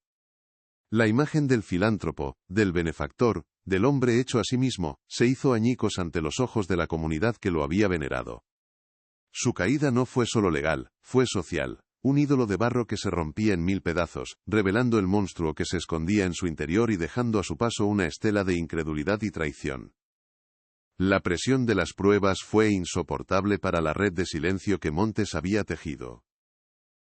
A: La imagen del filántropo, del benefactor, del hombre hecho a sí mismo, se hizo añicos ante los ojos de la comunidad que lo había venerado. Su caída no fue solo legal, fue social. Un ídolo de barro que se rompía en 1000 pedazos, revelando el monstruo que se escondía en su interior y dejando a su paso una estela de incredulidad y traición. La presión de las pruebas fue insoportable para la red de silencio que Montes había tejido.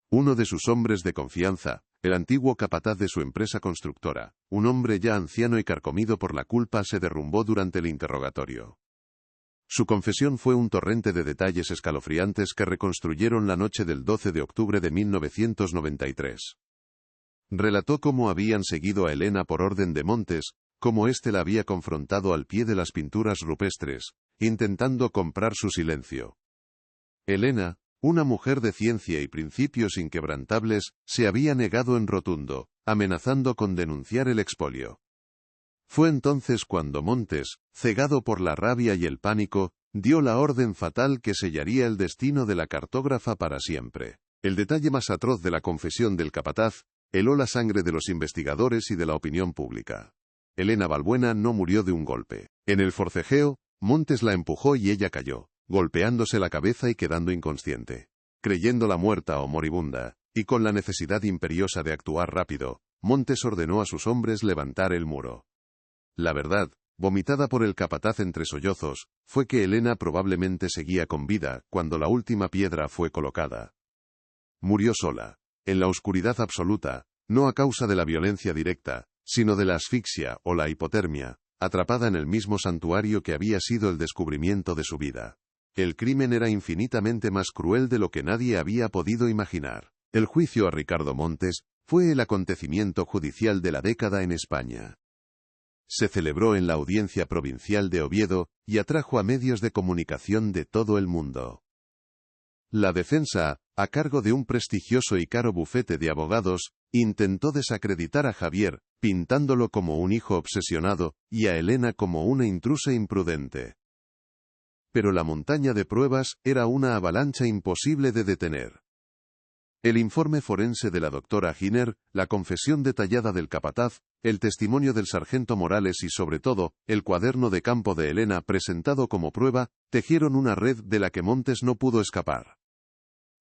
A: Uno de sus hombres de confianza, el antiguo capataz de su empresa constructora, un hombre ya anciano y carcomido por la culpa, se derrumbó durante el interrogatorio. Su confesión fue un torrente de detalles escalofriantes que reconstruyeron la noche del 12 de octubre de 1993. Relató cómo habían seguido a Elena por orden de Montes, cómo éste la había confrontado al pie de las pinturas rupestres, intentando comprar su silencio. Elena, una mujer de ciencia y principios inquebrantables, se había negado en rotundo, amenazando con denunciar el expolio. Fue entonces cuando Montes, cegado por la rabia y el pánico, dio la orden fatal que sellaría el destino de la cartógrafa para siempre. El detalle más atroz de la confesión del capataz heló la sangre de los investigadores y de la opinión pública. Elena Balbuena no murió de un golpe. En el forcejeo, Montes la empujó y ella cayó, golpeándose la cabeza y quedando inconsciente. Creyéndola muerta o moribunda, y con la necesidad imperiosa de actuar rápido, Montes ordenó a sus hombres levantar el muro. La verdad, vomitada por el capataz entre sollozos, fue que Elena probablemente seguía con vida cuando la última piedra fue colocada. Murió sola, en la oscuridad absoluta, no a causa de la violencia directa, sino de la asfixia o la hipotermia, atrapada en el mismo santuario que había sido el descubrimiento de su vida. El crimen era infinitamente más cruel de lo que nadie había podido imaginar. El juicio a Ricardo Montes fue el acontecimiento judicial de la década en España. Se celebró en la Audiencia Provincial de Oviedo y atrajo a medios de comunicación de todo el mundo. La defensa, a cargo de un prestigioso y caro bufete de abogados, intentó desacreditar a Javier, pintándolo como un hijo obsesionado, y a Elena como una intrusa imprudente. Pero la montaña de pruebas era una avalancha imposible de detener. El informe forense de la doctora Giner, la confesión detallada del capataz, el testimonio del sargento Morales y sobre todo, el cuaderno de campo de Elena presentado como prueba, tejieron una red de la que Montes no pudo escapar.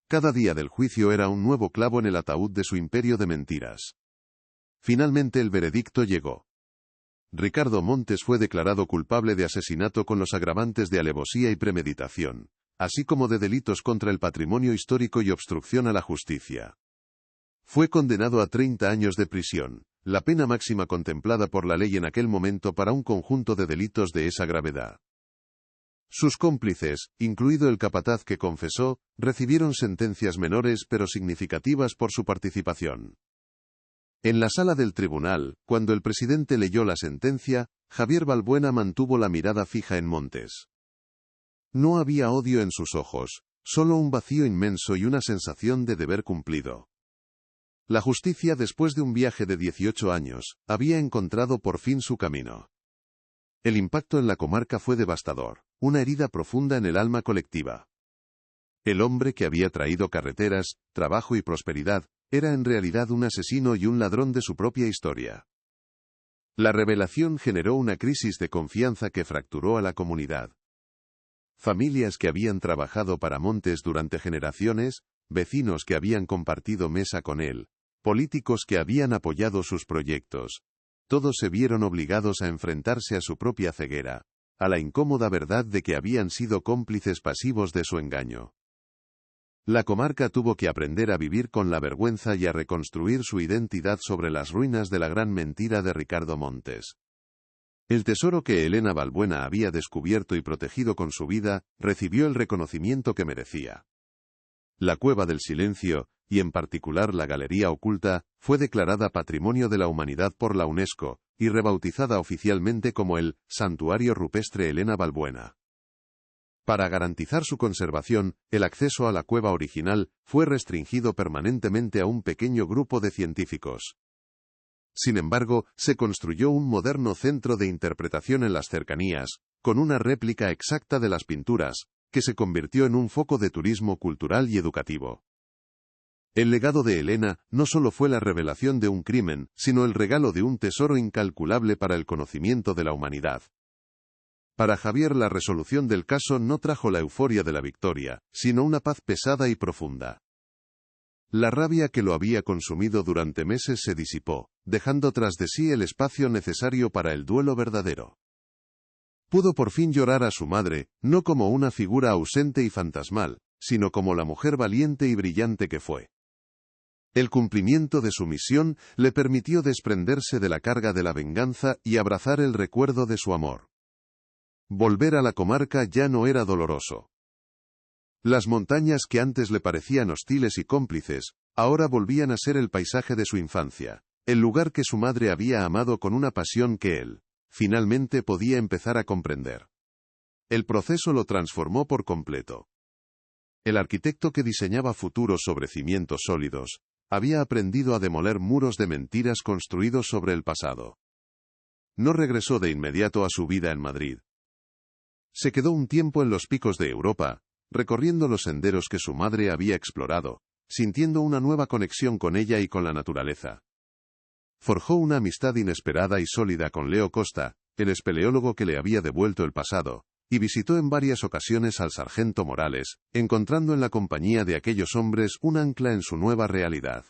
A: Cada día del juicio era un nuevo clavo en el ataúd de su imperio de mentiras. Finalmente el veredicto llegó. Ricardo Montes fue declarado culpable de asesinato con los agravantes de alevosía y premeditación, así como de delitos contra el patrimonio histórico y obstrucción a la justicia. Fue condenado a 30 años de prisión, la pena máxima contemplada por la ley en aquel momento para un conjunto de delitos de esa gravedad. Sus cómplices, incluido el capataz que confesó, recibieron sentencias menores pero significativas por su participación. En la sala del tribunal, cuando el presidente leyó la sentencia, Javier Balbuena mantuvo la mirada fija en Montes. No había odio en sus ojos, solo un vacío inmenso y una sensación de deber cumplido. La justicia, después de un viaje de 18 años, había encontrado por fin su camino. El impacto en la comarca fue devastador, una herida profunda en el alma colectiva. El hombre que había traído carreteras, trabajo y prosperidad, era en realidad un asesino y un ladrón de su propia historia. La revelación generó una crisis de confianza que fracturó a la comunidad. Familias que habían trabajado para Montes durante generaciones, vecinos que habían compartido mesa con él, políticos que habían apoyado sus proyectos. Todos se vieron obligados a enfrentarse a su propia ceguera, a la incómoda verdad de que habían sido cómplices pasivos de su engaño. La comarca tuvo que aprender a vivir con la vergüenza y a reconstruir su identidad sobre las ruinas de la gran mentira de Ricardo Montes. El tesoro que Elena Balbuena había descubierto y protegido con su vida, recibió el reconocimiento que merecía. La Cueva del Silencio, y en particular la Galería Oculta, fue declarada Patrimonio de la Humanidad por la UNESCO, y rebautizada oficialmente como el Santuario Rupestre Elena Balbuena. Para garantizar su conservación, el acceso a la cueva original fue restringido permanentemente a un pequeño grupo de científicos. Sin embargo, se construyó un moderno centro de interpretación en las cercanías, con una réplica exacta de las pinturas, que se convirtió en un foco de turismo cultural y educativo. El legado de Elena no solo fue la revelación de un crimen, sino el regalo de un tesoro incalculable para el conocimiento de la humanidad. Para Javier, la resolución del caso no trajo la euforia de la victoria, sino una paz pesada y profunda. La rabia que lo había consumido durante meses se disipó, dejando tras de sí el espacio necesario para el duelo verdadero. Pudo por fin llorar a su madre, no como una figura ausente y fantasmal, sino como la mujer valiente y brillante que fue. El cumplimiento de su misión le permitió desprenderse de la carga de la venganza y abrazar el recuerdo de su amor. Volver a la comarca ya no era doloroso. Las montañas que antes le parecían hostiles y cómplices, ahora volvían a ser el paisaje de su infancia, el lugar que su madre había amado con una pasión que él, finalmente podía empezar a comprender. El proceso lo transformó por completo. El arquitecto que diseñaba futuros sobre cimientos sólidos, había aprendido a demoler muros de mentiras construidos sobre el pasado. No regresó de inmediato a su vida en Madrid. Se quedó un tiempo en los picos de Europa, recorriendo los senderos que su madre había explorado, sintiendo una nueva conexión con ella y con la naturaleza. Forjó una amistad inesperada y sólida con Leo Costa, el espeleólogo que le había devuelto el pasado, y visitó en varias ocasiones al sargento Morales, encontrando en la compañía de aquellos hombres un ancla en su nueva realidad.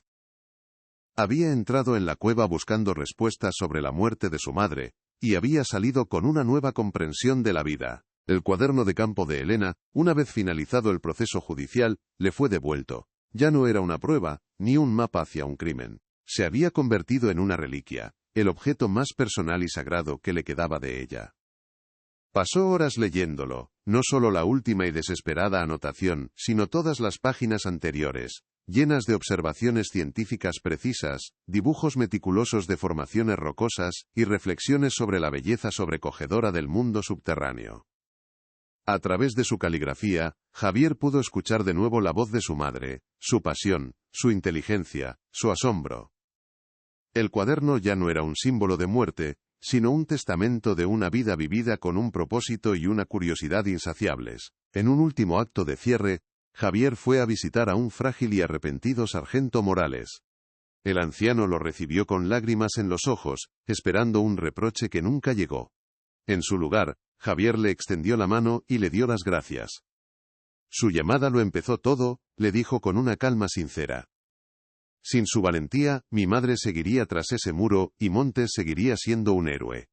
A: Había entrado en la cueva buscando respuestas sobre la muerte de su madre, y había salido con una nueva comprensión de la vida. El cuaderno de campo de Elena, una vez finalizado el proceso judicial, le fue devuelto. Ya no era una prueba, ni un mapa hacia un crimen. Se había convertido en una reliquia, el objeto más personal y sagrado que le quedaba de ella. Pasó horas leyéndolo, no solo la última y desesperada anotación, sino todas las páginas anteriores, llenas de observaciones científicas precisas, dibujos meticulosos de formaciones rocosas y reflexiones sobre la belleza sobrecogedora del mundo subterráneo. A través de su caligrafía, Javier pudo escuchar de nuevo la voz de su madre, su pasión, su inteligencia, su asombro. El cuaderno ya no era un símbolo de muerte, sino un testamento de una vida vivida con un propósito y una curiosidad insaciables. En un último acto de cierre, Javier fue a visitar a un frágil y arrepentido sargento Morales. El anciano lo recibió con lágrimas en los ojos, esperando un reproche que nunca llegó. En su lugar, Javier le extendió la mano y le dio las gracias. Su llamada lo empezó todo, le dijo con una calma sincera. Sin su valentía, mi madre seguiría tras ese muro, y Montes seguiría siendo un héroe.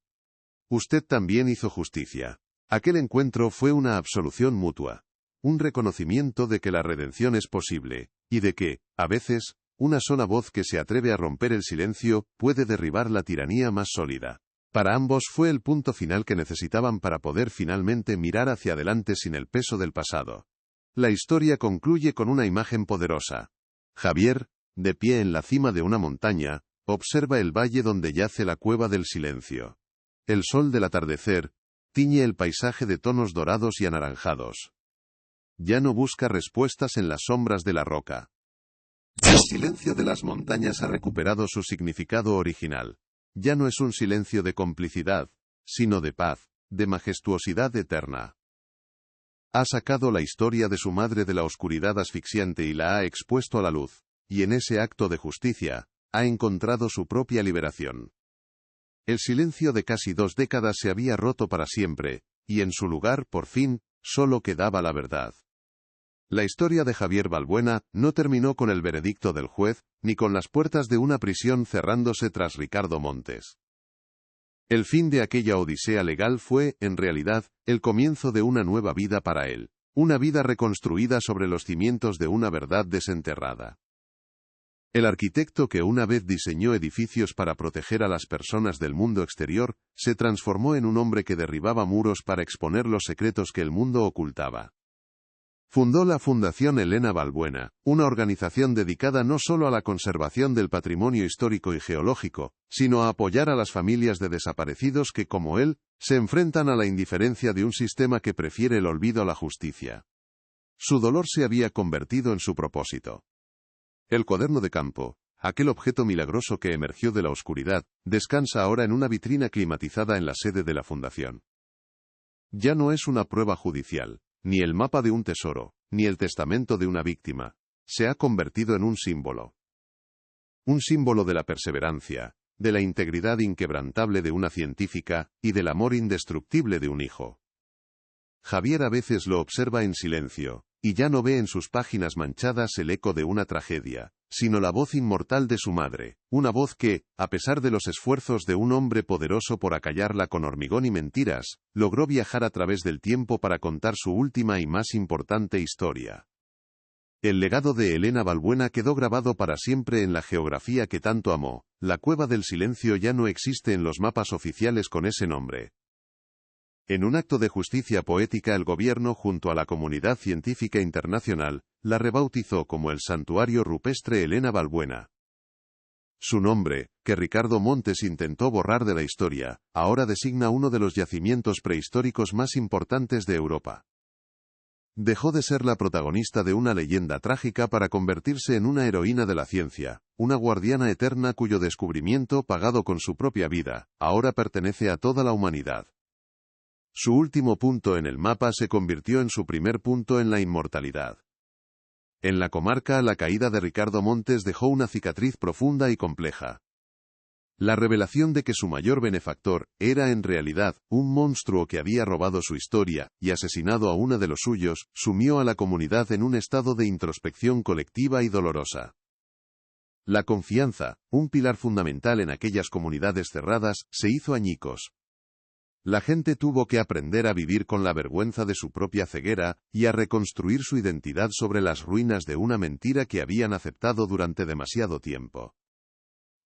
A: Usted también hizo justicia. Aquel encuentro fue una absolución mutua. Un reconocimiento de que la redención es posible, y de que, a veces, una sola voz que se atreve a romper el silencio, puede derribar la tiranía más sólida. Para ambos fue el punto final que necesitaban para poder finalmente mirar hacia adelante sin el peso del pasado. La historia concluye con una imagen poderosa. Javier, de pie en la cima de una montaña, observa el valle donde yace la cueva del silencio. El sol del atardecer tiñe el paisaje de tonos dorados y anaranjados. Ya no busca respuestas en las sombras de la roca. El silencio de las montañas ha recuperado su significado original. Ya no es un silencio de complicidad, sino de paz, de majestuosidad eterna. Ha sacado la historia de su madre de la oscuridad asfixiante y la ha expuesto a la luz. Y en ese acto de justicia, ha encontrado su propia liberación. El silencio de casi 2 décadas se había roto para siempre, y en su lugar, por fin, solo quedaba la verdad. La historia de Javier Balbuena no terminó con el veredicto del juez, ni con las puertas de una prisión cerrándose tras Ricardo Montes. El fin de aquella odisea legal fue, en realidad, el comienzo de una nueva vida para él, una vida reconstruida sobre los cimientos de una verdad desenterrada. El arquitecto que una vez diseñó edificios para proteger a las personas del mundo exterior, se transformó en un hombre que derribaba muros para exponer los secretos que el mundo ocultaba. Fundó la Fundación Elena Balbuena, una organización dedicada no solo a la conservación del patrimonio histórico y geológico, sino a apoyar a las familias de desaparecidos que, como él, se enfrentan a la indiferencia de un sistema que prefiere el olvido a la justicia. Su dolor se había convertido en su propósito. El cuaderno de campo, aquel objeto milagroso que emergió de la oscuridad, descansa ahora en una vitrina climatizada en la sede de la fundación. Ya no es una prueba judicial, ni el mapa de un tesoro, ni el testamento de una víctima. Se ha convertido en un símbolo. Un símbolo de la perseverancia, de la integridad inquebrantable de una científica, y del amor indestructible de un hijo. Javier a veces lo observa en silencio, y ya no ve en sus páginas manchadas el eco de una tragedia, sino la voz inmortal de su madre, una voz que, a pesar de los esfuerzos de un hombre poderoso por acallarla con hormigón y mentiras, logró viajar a través del tiempo para contar su última y más importante historia. El legado de Elena Balbuena quedó grabado para siempre en la geografía que tanto amó. La Cueva del Silencio ya no existe en los mapas oficiales con ese nombre. En un acto de justicia poética, el gobierno, junto a la comunidad científica internacional, la rebautizó como el Santuario Rupestre Elena Balbuena. Su nombre, que Ricardo Montes intentó borrar de la historia, ahora designa uno de los yacimientos prehistóricos más importantes de Europa. Dejó de ser la protagonista de una leyenda trágica para convertirse en una heroína de la ciencia, una guardiana eterna cuyo descubrimiento, pagado con su propia vida, ahora pertenece a toda la humanidad. Su último punto en el mapa se convirtió en su primer punto en la inmortalidad. En la comarca, la caída de Ricardo Montes dejó una cicatriz profunda y compleja. La revelación de que su mayor benefactor era en realidad un monstruo que había robado su historia y asesinado a uno de los suyos, sumió a la comunidad en un estado de introspección colectiva y dolorosa. La confianza, un pilar fundamental en aquellas comunidades cerradas, se hizo añicos. La gente tuvo que aprender a vivir con la vergüenza de su propia ceguera y a reconstruir su identidad sobre las ruinas de una mentira que habían aceptado durante demasiado tiempo.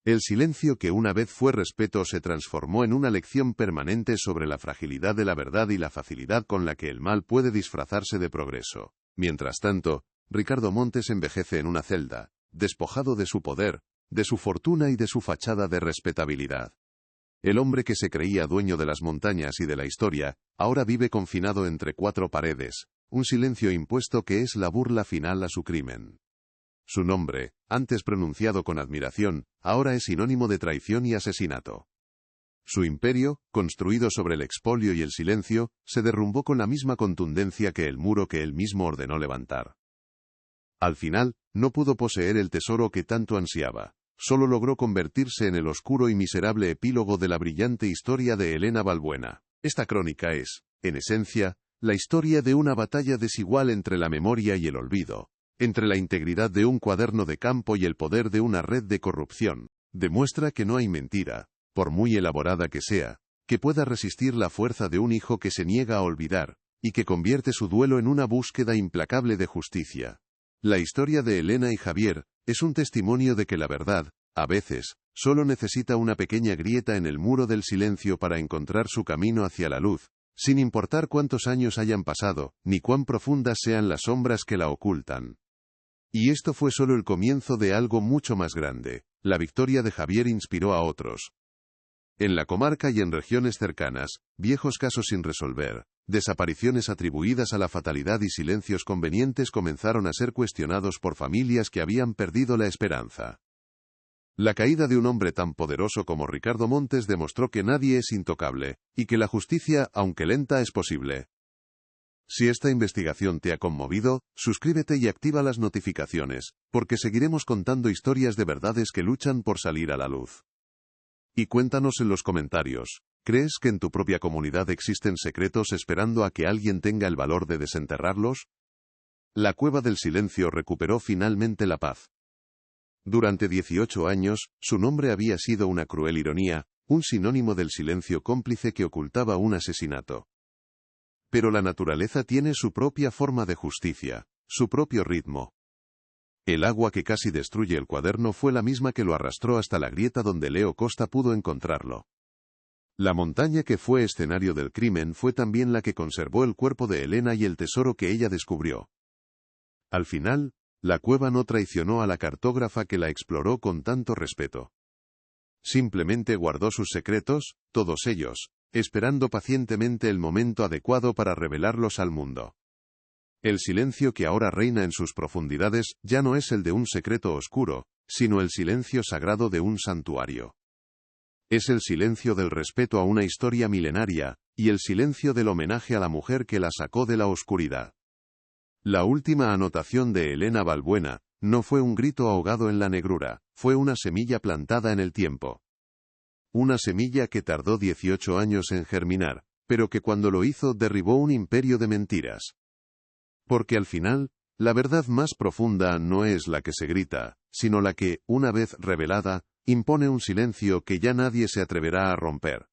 A: El silencio que una vez fue respeto se transformó en una lección permanente sobre la fragilidad de la verdad y la facilidad con la que el mal puede disfrazarse de progreso. Mientras tanto, Ricardo Montes envejece en una celda, despojado de su poder, de su fortuna y de su fachada de respetabilidad. El hombre que se creía dueño de las montañas y de la historia, ahora vive confinado entre cuatro paredes, un silencio impuesto que es la burla final a su crimen. Su nombre, antes pronunciado con admiración, ahora es sinónimo de traición y asesinato. Su imperio, construido sobre el expolio y el silencio, se derrumbó con la misma contundencia que el muro que él mismo ordenó levantar. Al final, no pudo poseer el tesoro que tanto ansiaba. Solo logró convertirse en el oscuro y miserable epílogo de la brillante historia de Elena Balbuena. Esta crónica es, en esencia, la historia de una batalla desigual entre la memoria y el olvido, entre la integridad de un cuaderno de campo y el poder de una red de corrupción. Demuestra que no hay mentira, por muy elaborada que sea, que pueda resistir la fuerza de un hijo que se niega a olvidar, y que convierte su duelo en una búsqueda implacable de justicia. La historia de Elena y Javier es un testimonio de que la verdad, a veces, solo necesita una pequeña grieta en el muro del silencio para encontrar su camino hacia la luz, sin importar cuántos años hayan pasado, ni cuán profundas sean las sombras que la ocultan. Y esto fue solo el comienzo de algo mucho más grande. La victoria de Javier inspiró a otros. En la comarca y en regiones cercanas, viejos casos sin resolver, desapariciones atribuidas a la fatalidad y silencios convenientes comenzaron a ser cuestionados por familias que habían perdido la esperanza. La caída de un hombre tan poderoso como Ricardo Montes demostró que nadie es intocable, y que la justicia, aunque lenta, es posible. Si esta investigación te ha conmovido, suscríbete y activa las notificaciones, porque seguiremos contando historias de verdades que luchan por salir a la luz. Y cuéntanos en los comentarios, ¿crees que en tu propia comunidad existen secretos esperando a que alguien tenga el valor de desenterrarlos? La Cueva del Silencio recuperó finalmente la paz. Durante 18 años, su nombre había sido una cruel ironía, un sinónimo del silencio cómplice que ocultaba un asesinato. Pero la naturaleza tiene su propia forma de justicia, su propio ritmo. El agua que casi destruye el cuaderno fue la misma que lo arrastró hasta la grieta donde Leo Costa pudo encontrarlo. La montaña que fue escenario del crimen fue también la que conservó el cuerpo de Elena y el tesoro que ella descubrió. Al final, la cueva no traicionó a la cartógrafa que la exploró con tanto respeto. Simplemente guardó sus secretos, todos ellos, esperando pacientemente el momento adecuado para revelarlos al mundo. El silencio que ahora reina en sus profundidades ya no es el de un secreto oscuro, sino el silencio sagrado de un santuario. Es el silencio del respeto a una historia milenaria, y el silencio del homenaje a la mujer que la sacó de la oscuridad. La última anotación de Elena Balbuena no fue un grito ahogado en la negrura, fue una semilla plantada en el tiempo. Una semilla que tardó 18 años en germinar, pero que cuando lo hizo derribó un imperio de mentiras. Porque al final, la verdad más profunda no es la que se grita, sino la que, una vez revelada, impone un silencio que ya nadie se atreverá a romper.